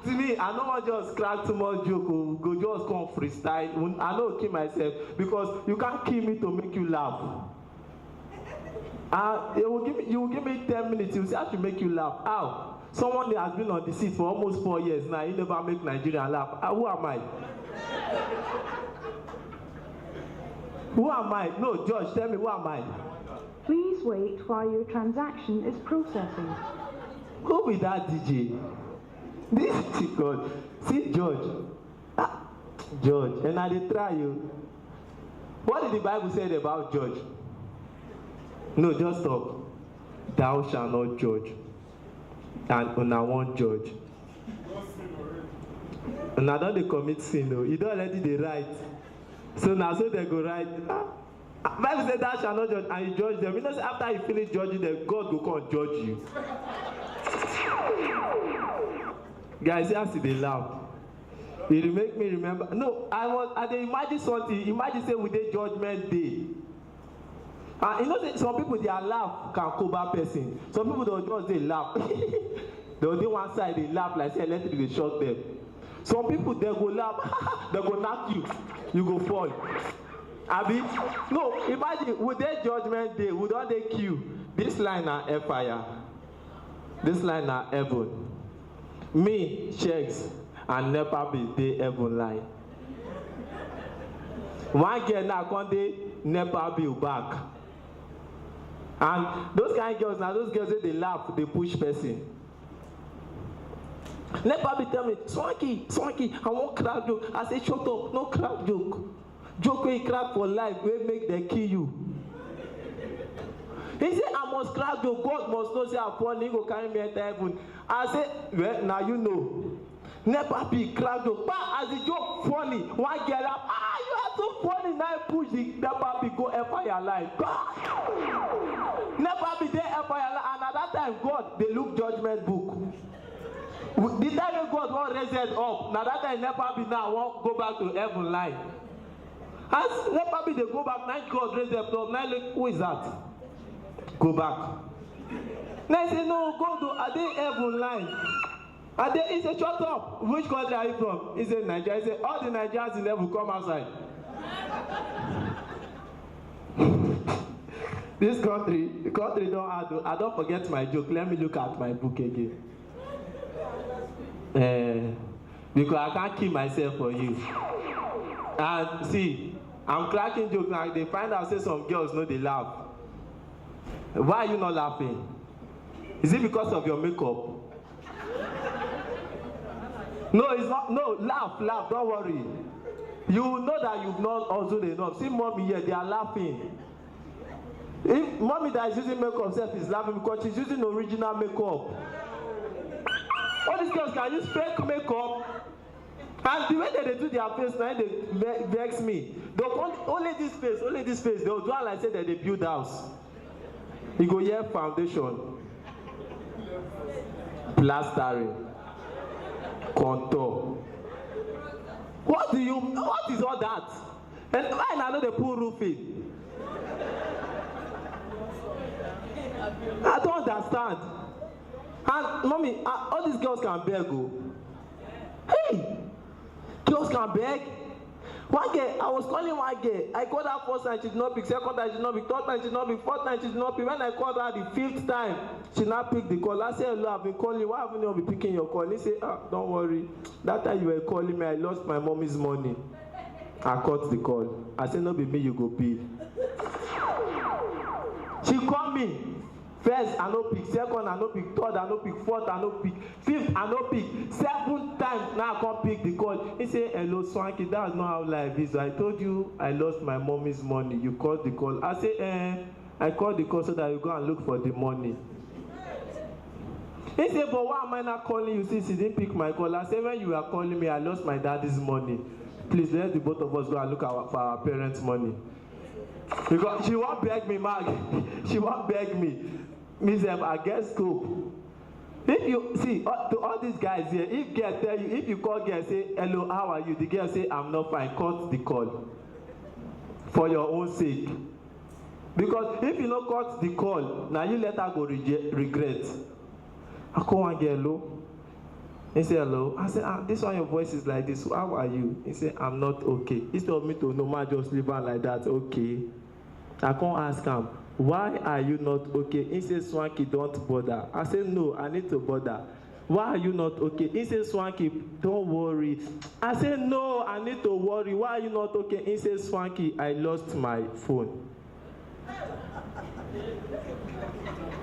to me, I don't want just crack too much joke. Go just come freestyle. I don't kill myself because you can't kill me to make you laugh. You will give me 10 minutes. You see how to make you laugh. How? Someone that has been on the seat for almost 4 years now. He never make Nigeria laugh. Who am I? Who am I? No, George, tell me who am I? Please wait while your transaction is processing. Who be that DJ? This is God. See, George. George, and I dey try you. What did the Bible say about George? No, just stop. Thou shalt not judge. And una won't judge. And I don't they commit sin, no. You don't already they write. So now so they go write. Bible said thou shalt not judge, and you judge them. You know, after you finish judging them, God will come and judge you. Guys, you have to be loud. It make me remember. No, I dey imagine something. Imagine say we dey judgment day. And you know say some people their laugh can cover person. Some people don't just dey laugh. They dey one side they laugh like say electric dey shock them. Some people they go laugh, they go knock you, you go fall. Abi, no, imagine we dey judgment day, we don dey queue. This line na fire. This line na heaven. Me, Segx, and Nepa be dey heaven line. One girl now come dey Nepa bill back. And those kind of girls, now those girls they laugh, they push person. Nepa be tell me, Swanky, I want crack joke. I say, shut up, no crack joke. Joke where you crack for life, where make them kill you. He said, I must crack joke. God must know say I'm funny, he go carry me enter heaven. I say, well, now you know. Nepa be crack joke. But as the joke funny, one girl up, you are so funny. Now push the Nepa be go fire life. Nepa be there fire life. And at that time, God, they look judgment book. The time when God won't raise it up, now that time Nepa be now won't go back to heaven line. As Nepa be they go back, now God raise it up. Now look, who is that? Go back. Now I say, no, go to are they heaven line? Are they? He said, shut up. Which country are you from? He said, Nigeria. He said, all the Nigerians in heaven come outside. This country, the country I don't forget my joke. Let me look at my book again. Because I can't keep myself for you. And see, I'm cracking jokes now. They find out say some girls know they laugh. Why are you not laughing? Is it because of your makeup? No, it's not. No, laugh, don't worry. You know that you've not also enough. See mommy here, they are laughing. If mommy that is using makeup self is laughing because she's using original makeup. All these girls can use fake makeup. And the way that they do their face now, they vex me. They'll only this face, they'll do like say that they build house. You go here foundation, plastering, contour. What is all that? And why now they put roofing? I don't understand. And mommy, all these girls can beg. Hey, girls can beg. One girl, I was calling one girl. I called her first time, she did not pick. Second time, she did not pick. Third time, she did not pick. Fourth time, she did not pick. When I called her the fifth time, she not picked the call. I said, hello, I've been calling. Why haven't you been picking your call? He said, don't worry. That time you were calling me, I lost my mommy's money. I cut the call. I said, no, be me, you go pay. She called me. First, I no pick. Second, I no pick. Third, I no pick. Fourth, I no pick. Fifth, I no pick. 7th time, now I can't pick the call. He said, hello, Swanky, that's not how life is. I told you I lost my mommy's money. You called the call. I said, I called the call so that you go and look for the money. He said, but why am I not calling you since you didn't pick my call? I said, when you were calling me, I lost my daddy's money. Please, let the both of us go and look for our parents' money. Because she won't beg me, Mark. She won't beg me. Miss M, I get scope. If you see to all these guys here, if girl tell you, if you call girl say, hello, how are you? The girl say, I'm not fine. Cut the call. For your own sake. Because if you don't cut the call, now you let her go regret. I call one girl, hello. He said, hello. I said, this one your voice is like this. How are you? He said, I'm not okay. Instead of me to no man just leave her like that, okay. I can't ask him, why are you not okay? He said, Swanky, don't bother. I said, no, I need to bother. Why are you not okay? He said, Swanky, don't worry. I said, no, I need to worry. Why are you not okay? He said, Swanky, I lost my phone.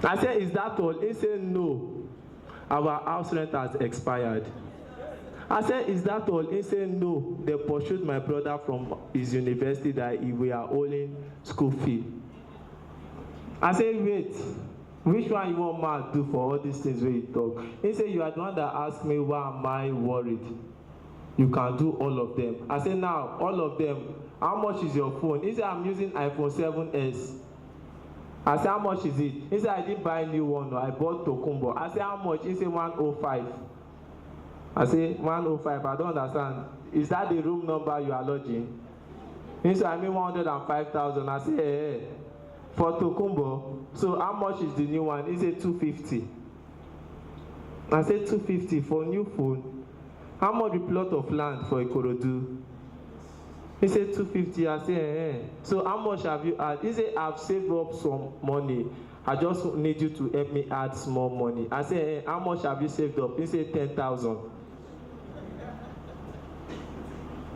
I said, is that all? He said, no, our house rent has expired. I said, is that all? He said, no, they pursued my brother from his university that we are owing school fee. I said, wait, which one you want man do for all these things where you talk? He said, you are the one that asked me why am I worried? You can do all of them. I said, now, all of them, how much is your phone? He said, I'm using iPhone 7S. I said, how much is it? He said, I didn't buy a new one, I bought Tokumbo. I said, how much? He said, 105. I said, 105, I don't understand. is that the room number you are lodging? He said, I mean 105,000. I said, hey, for Tokumbo. So how much is the new one? He said 250. I said 250 for new phone. How much the plot of land for Ikorodu? He said 250. I said, hey. So how much have you had? He said, I've saved up some money. I just need you to help me add small money. I said, hey, how much have you saved up? He said 10,000.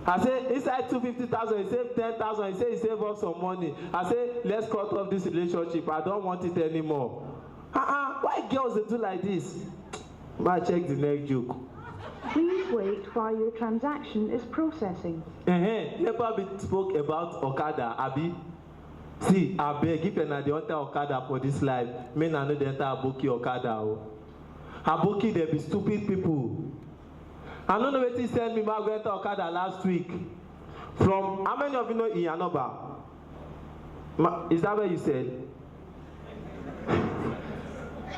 I said, inside 250,000, he saved 10,000. He said he saved up some money. I said, let's cut off this relationship. I don't want it anymore. Why girls they do like this? But check the next joke. Please wait while your transaction is processing. Never be spoke about Okada, Abi. See, I beg if you're not the enter Okada for this life, men are not the enter Aboki Okada. Aboki, there be stupid people. I don't know what he sent me back enter Okada last week. From how many of you know Iyanoba? Is that where you said?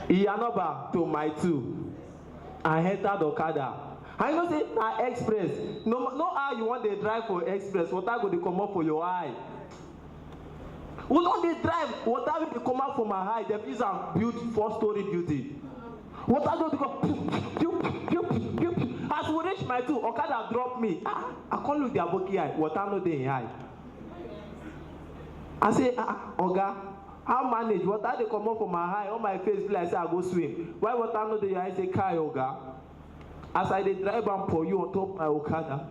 Iyanoba to my two. I entered Okada. I know say na express. No how you want to drive for express. Water go dey come up for your eye. We don't dey drive. Water will dey come out for my eye. Dem use am build 4-story building. Water go dey go. As we reach my two, Okada drop me. I can't look the aboki eye. Water no dey in eye. I say, Oga, how manage? Water dey come up for my eye. On my face be like say I go swim. Why water no dey in eye? Say, Kai, Oga. As I dey drive am for you on top my Okada,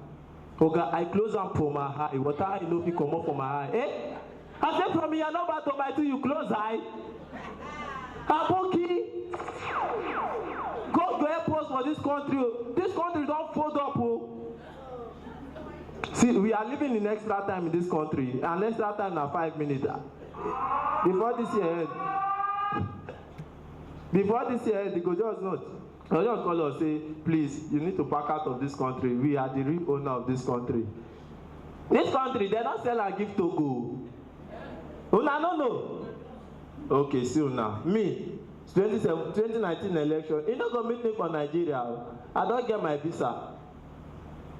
Oga, I close am for my eye. Water I no fit come up for my eye. Eh? I say from your number to my two, you close eye. Aboki, God go help us for this country. This country don't fold up. See, we are living in extra time in this country, and extra time na 5 minutes. Before this year end, they go just not. They just call us say, please, you need to back out of this country. We are the real owner of this country. This country, they don't sell and give Togo. Una no know. Okay, see now. Me, 2019 election, you don't go meet me for Nigeria. I don't get my visa.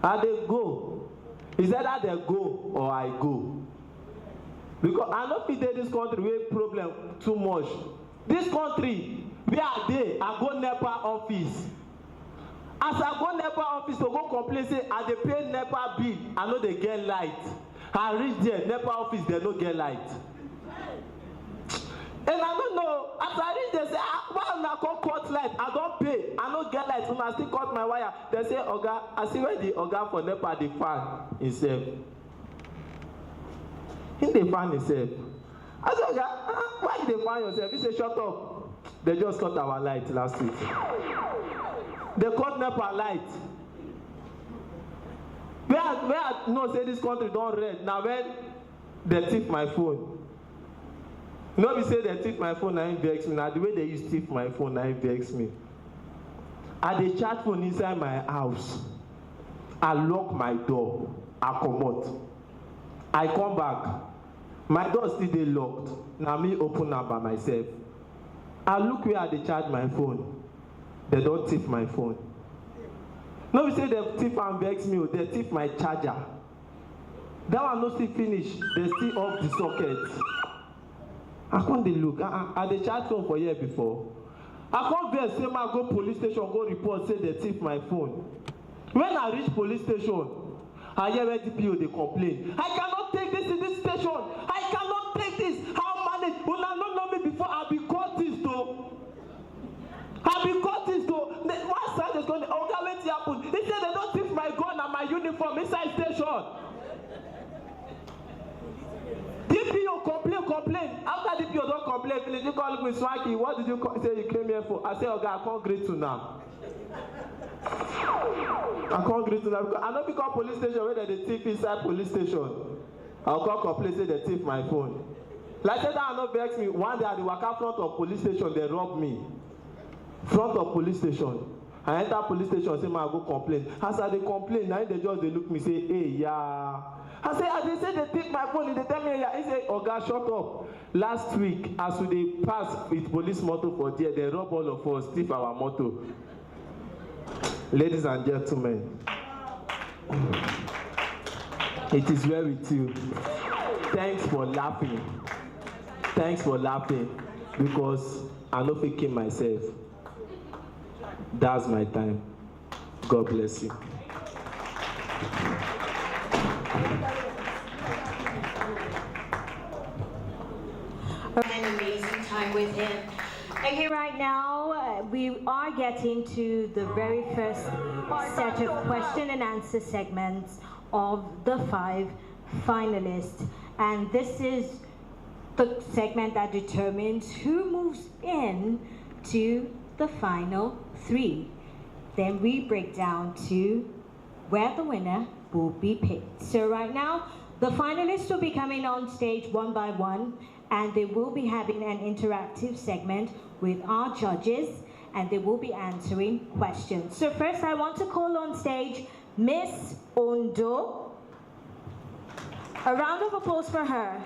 And they go. Is either they go or I go. Because I don't fit this country with problem too much. This country, where are they? I go NEPA office. As I go NEPA office to go complain, say I dey pay NEPA bill, I know they get light. I reach there, NEPA office, they no get light. And I don't know, as I reach there, say, why una come cut light? I don't pay, I no get light, una still cut my wire. They say, Oga, I see where the Oga for NEPA, the fan himself. He dey fan himself. I say, Oga, why you dey fan yourself? He say, shut up. They just cut our light last week. They cut NEPA light. Where I know say this country don't red. Now when they thief my phone. No be say they thief my phone and vex me. Now the way they use thief my phone and vex me. I dey charge phone inside my house. I lock my door. I come out. I come back. My door still dey locked. Now me open am by myself. I look where I dey charge my phone. They don't thief my phone. No be say they thief and vex me. They thief my charger. That one no still finish. They still off the socket. I can't dey look. I dey charge phone for here before. I can't vex say I go police station go report say they thief my phone. When I reach police station, I hear where DPO dey complain. I cannot take this in this station. I cannot take this. How manage? Una no know me before I be caught this though. I be caught this though. One side is going. Oga, wetin happen? He said they don't thief my gun and my uniform inside station. DPO complain. After DPO don't complain, finish. You call me Swanky. What did you say you came here for? I say, Oga, I can't greet you now. I can't greet you now because I don't become police station where they thief inside police station. I'll call complain say they thief my phone. Like that, I no vex me. One day at the waka front of police station, they rob me. Front of police station. I enter police station, say, I go complain. As I dey complain, now they just they look me, say, hey, yeah. I say, as they say they take my phone, they tell me, yeah. He say, Oga, shut up. Last week, as we dey pass with police motor for there, they rob all of us, thief our motor. Ladies and gentlemen, It is well with you. Thanks for laughing. Thanks for laughing, because I'm not faking myself. That's my time. God bless you. An amazing time with him. Okay, right now we are getting to the very first set of question and answer segments of the 5 finalists, and this is the segment that determines who moves in to the final 3. Then we break down to where the winner will be picked. So right now, the finalists will be coming on stage one by one, and they will be having an interactive segment with our judges, and they will be answering questions. So first, I want to call on stage Miss Ondo. A round of applause for her.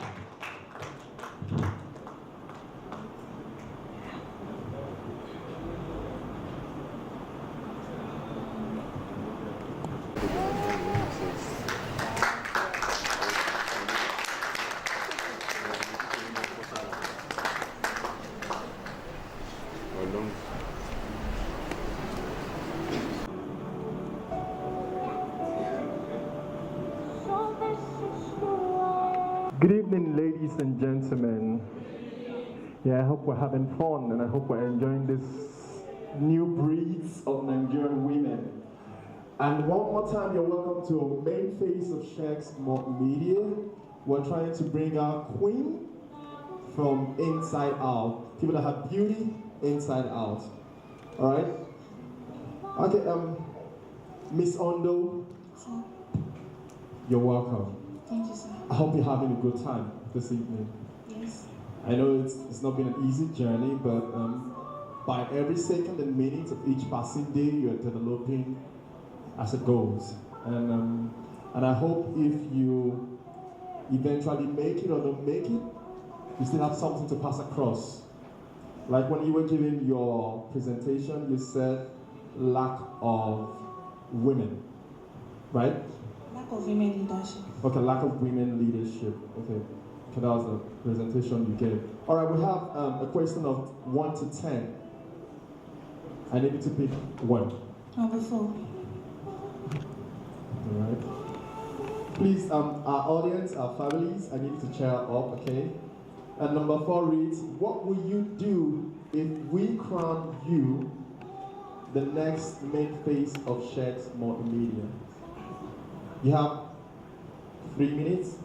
Good evening, ladies and gentlemen. Yeah, I hope we're having fun, and I hope we're enjoying this new breeds of Nigerian women. And one more time, you're welcome to main face of Segx Multimedia. We're trying to bring our queen from inside out. People that have beauty inside out. All right? Okay, Miss Ondo, you're welcome. Thank you, sir. I hope you're having a good time this evening. Yes. I know it's not been an easy journey, but by every second and minute of each passing day, you're developing as it goes. And I hope if you eventually make it or don't make it, you still have something to pass across. Like when you were giving your presentation, you said lack of women, right? Lack of women leadership. Okay, lack of women leadership. Okay, that was the presentation you gave. All right, we have a question of 1 to 10. I need you to pick 1. Number 4. All right. Please, our audience, our families, I need you to cheer up, okay? And number 4 reads, what will you do if we crown you the next main face of Segx Multimedia? You have 3 minutes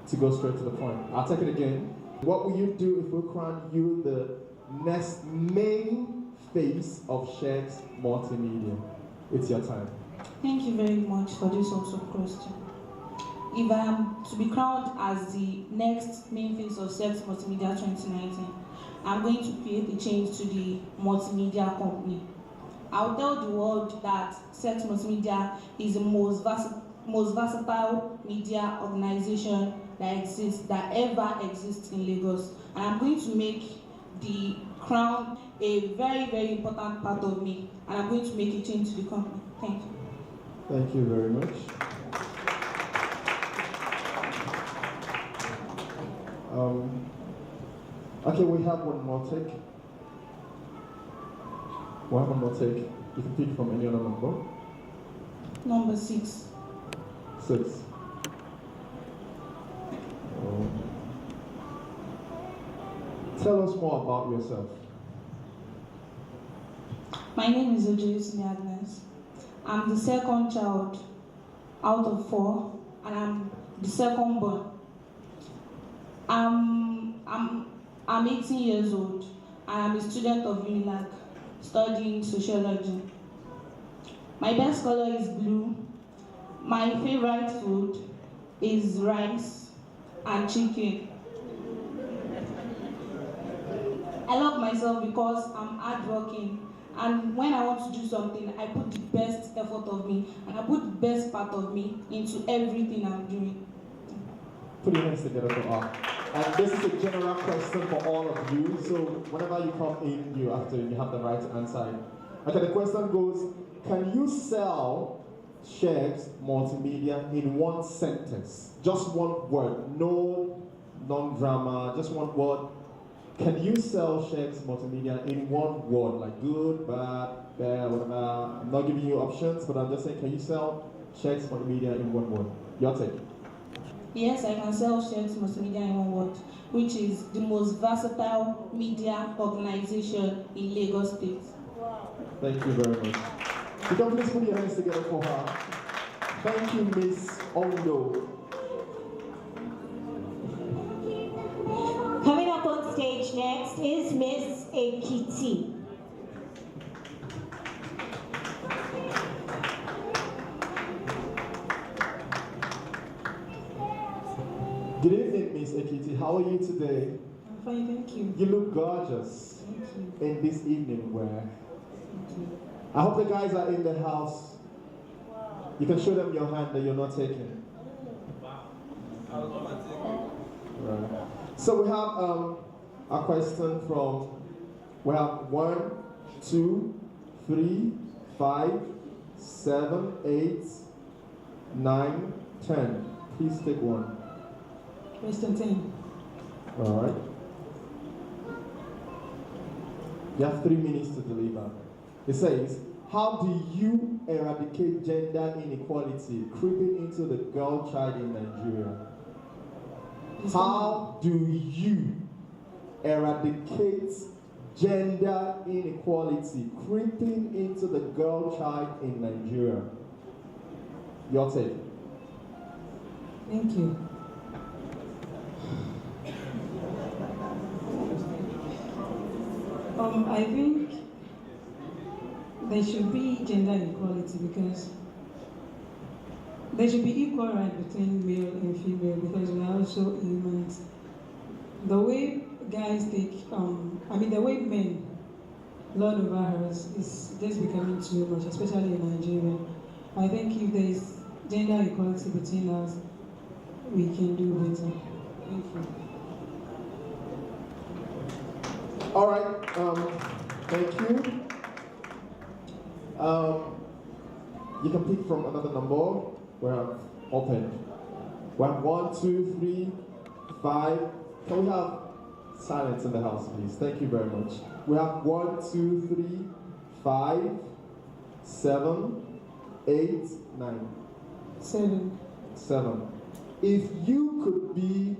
to go straight to the point. I'll take it again. What will you do if we crown you the next main face of Segx Multimedia? It's your time. Thank you very much for this awesome question. If I am to be crowned as the next main face of Segx Multimedia 2019, I'm going to create a change to the multimedia company. I'll tell the world that Segx Multimedia is the most versatile media organization that ever exists in Lagos. And I'm going to make the crown a very, very important part of me. And I'm going to make a change to the company. Thank you. Thank you very much. Okay, we have one more take. One more take. You can pick from any other number. Number 6. 6. Tell us more about yourself. My name is Ojoyusimi Agnes. I'm the second child out of 4, and I'm the second born. I'm 18 years old, and I'm a student of UNILAG, studying sociology. My best color is blue. My favorite food is rice and chicken. I love myself because I'm hardworking, and when I want to do something, I put the best effort of me, and I put the best part of me into everything I'm doing. Put your hands together for all. And this is a general question for all of you, so whenever you come in, you have the right to answer it. Okay, the question goes, can you sell Segx Multimedia in one sentence? Just one word, no non-drama, just one word. Can you sell Segx Multimedia in one word, like good, bad, whatever? I'm not giving you options, but I'm just saying, can you sell Segx Multimedia in one word? Your take. Yes, I can sell Segx Multimedia in one word, which is the most versatile media organization in Lagos State. Wow. Thank you very much. You can please put your hands together for her. Thank you, Miss Ondo. Coming up on stage next is Miss Ekiti. Good evening, Miss Ekiti. How are you today? I'm fine, thank you. You look gorgeous in this evening wear. I hope the guys are in the house. You can show them your hand that you're not taking. Right. So we have a question from, we have 1, 2, 3, 5, 7, 8, 9, 10. Please take one. Question 10. All right. You have 3 minutes to deliver. It says, how do you eradicate gender inequality creeping into the girl child in Nigeria? How do you eradicate gender inequality creeping into the girl child in Nigeria? Your take. Thank you. I think there should be gender equality because there should be equal right between male and female because we are also humans. The way guys take, the way men lord over us is just becoming too much, especially in Nigeria. I think if there is gender equality between us, we can do better. Thank you. All right, thank you. You can pick from another number. We're open. We have 1, 2, 3, 5. Can we have silence in the house, please? Thank you very much. We have 1, 2, 3, 5, 7, 8, 9. 7. 7. If you could be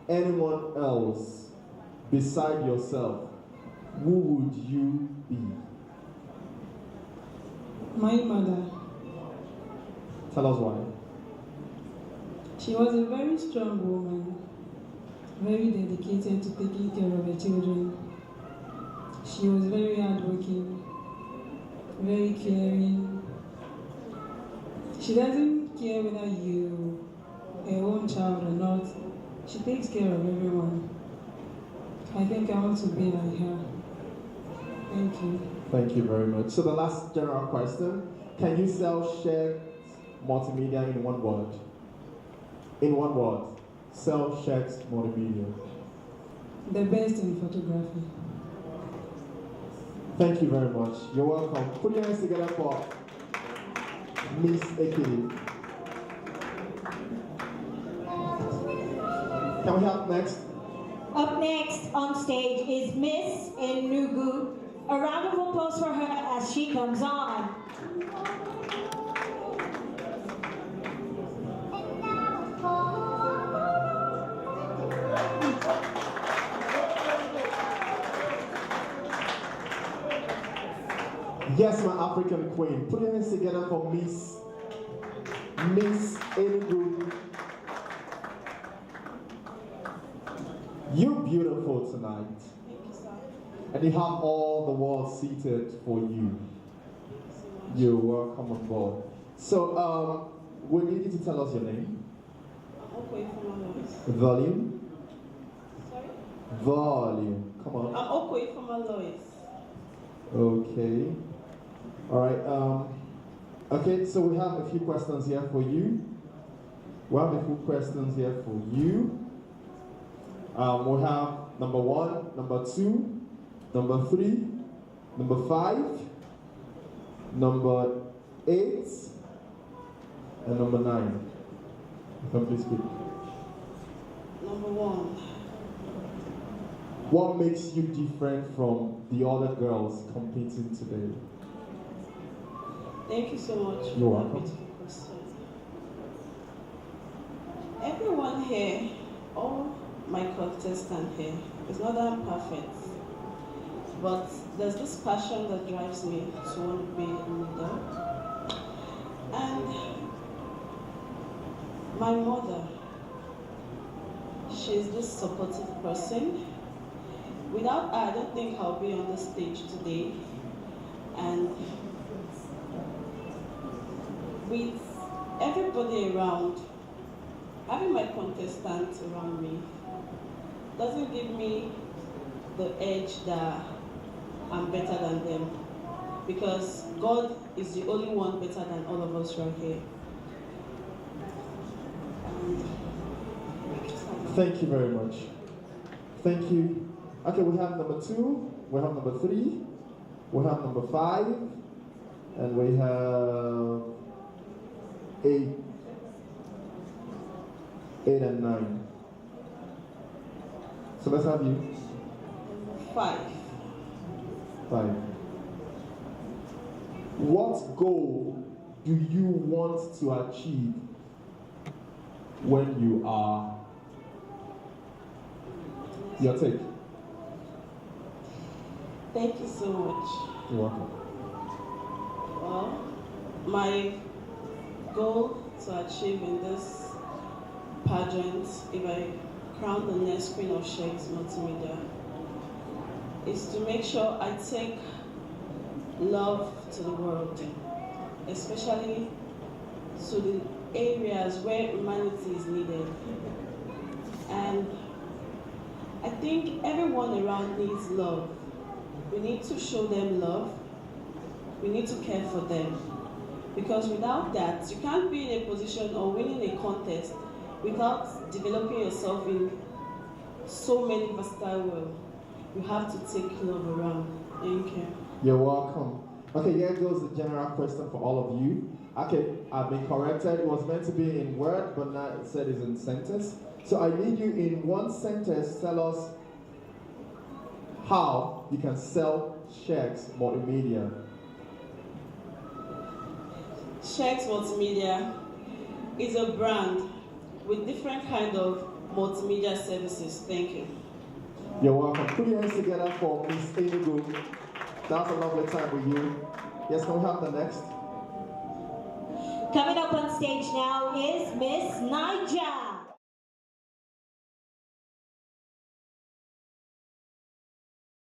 anyone else beside yourself, who would you be? My mother. Tell us why. She was a very strong woman, very dedicated to taking care of her children. She was very hardworking, very caring. She doesn't care whether you her own child or not. She takes care of everyone. I think I want to be like her. Thank you. Thank you very much. So the last general question, can you sell Segx Multimedia in one word? In one word, sell Segx Multimedia. The best in photography. Thank you very much. You're welcome. Put your hands together for Miss Ekiti. Can we have next? Up next on stage is Miss Enugu. A round of applause for her as she comes on. Yes, my African queen. Put your hands together for Miss Enugu. You're beautiful tonight. And you have all the world seated for you. You're welcome on board. So, we need you to tell us your name. Volume. Sorry? Volume. Come on. I'm okay for my lawyers. Okay. All right. Okay, so we have a few questions here for you. We have a few questions here for you. We have number 1, number 2, number 3, number 5, number 8, And number 9. Come please speak. Number 1. What makes you different from the other girls competing today? Thank you so much. You're for that welcome. beautiful question. Everyone here, all my contestants here, it's not that I'm perfect, but there's this passion that drives me to want to be a leader. And my mother, she's this supportive person. Without her, I don't think I'll be on the stage today. And with everybody around, having my contestants around me doesn't give me the edge that I'm better than them, because God is the only one better than all of us right here. Thank you very much. Thank you. Okay, we have number 2, we have number 3, we have number 5, and we have 8 and 9. So let's have you. 5. What goal do you want to achieve when you are? Your take. Thank you so much. You're welcome. Well, my goal to achieve in this pageant, if I crown the next queen of Segx Multimedia, is to make sure I take love to the world, especially to the areas where humanity is needed. And I think everyone around needs love. We need to show them love. We need to care for them. Because without that, you can't be in a position or winning a contest without developing yourself in so many versatile ways. You have to take love around. Thank you. You're welcome. Okay, here goes the general question for all of you. Okay, I've been corrected. It was meant to be in word, but now it said it's in sentence. So I need you in one sentence, tell us how you can sell Segx Multimedia. Segx Multimedia is a brand with different kind of multimedia services. Thank you. You're welcome. Put your hands together for Miss Inigo. That was a lovely time with you. Yes, can we have the next? Coming up on stage now is Miss Naija.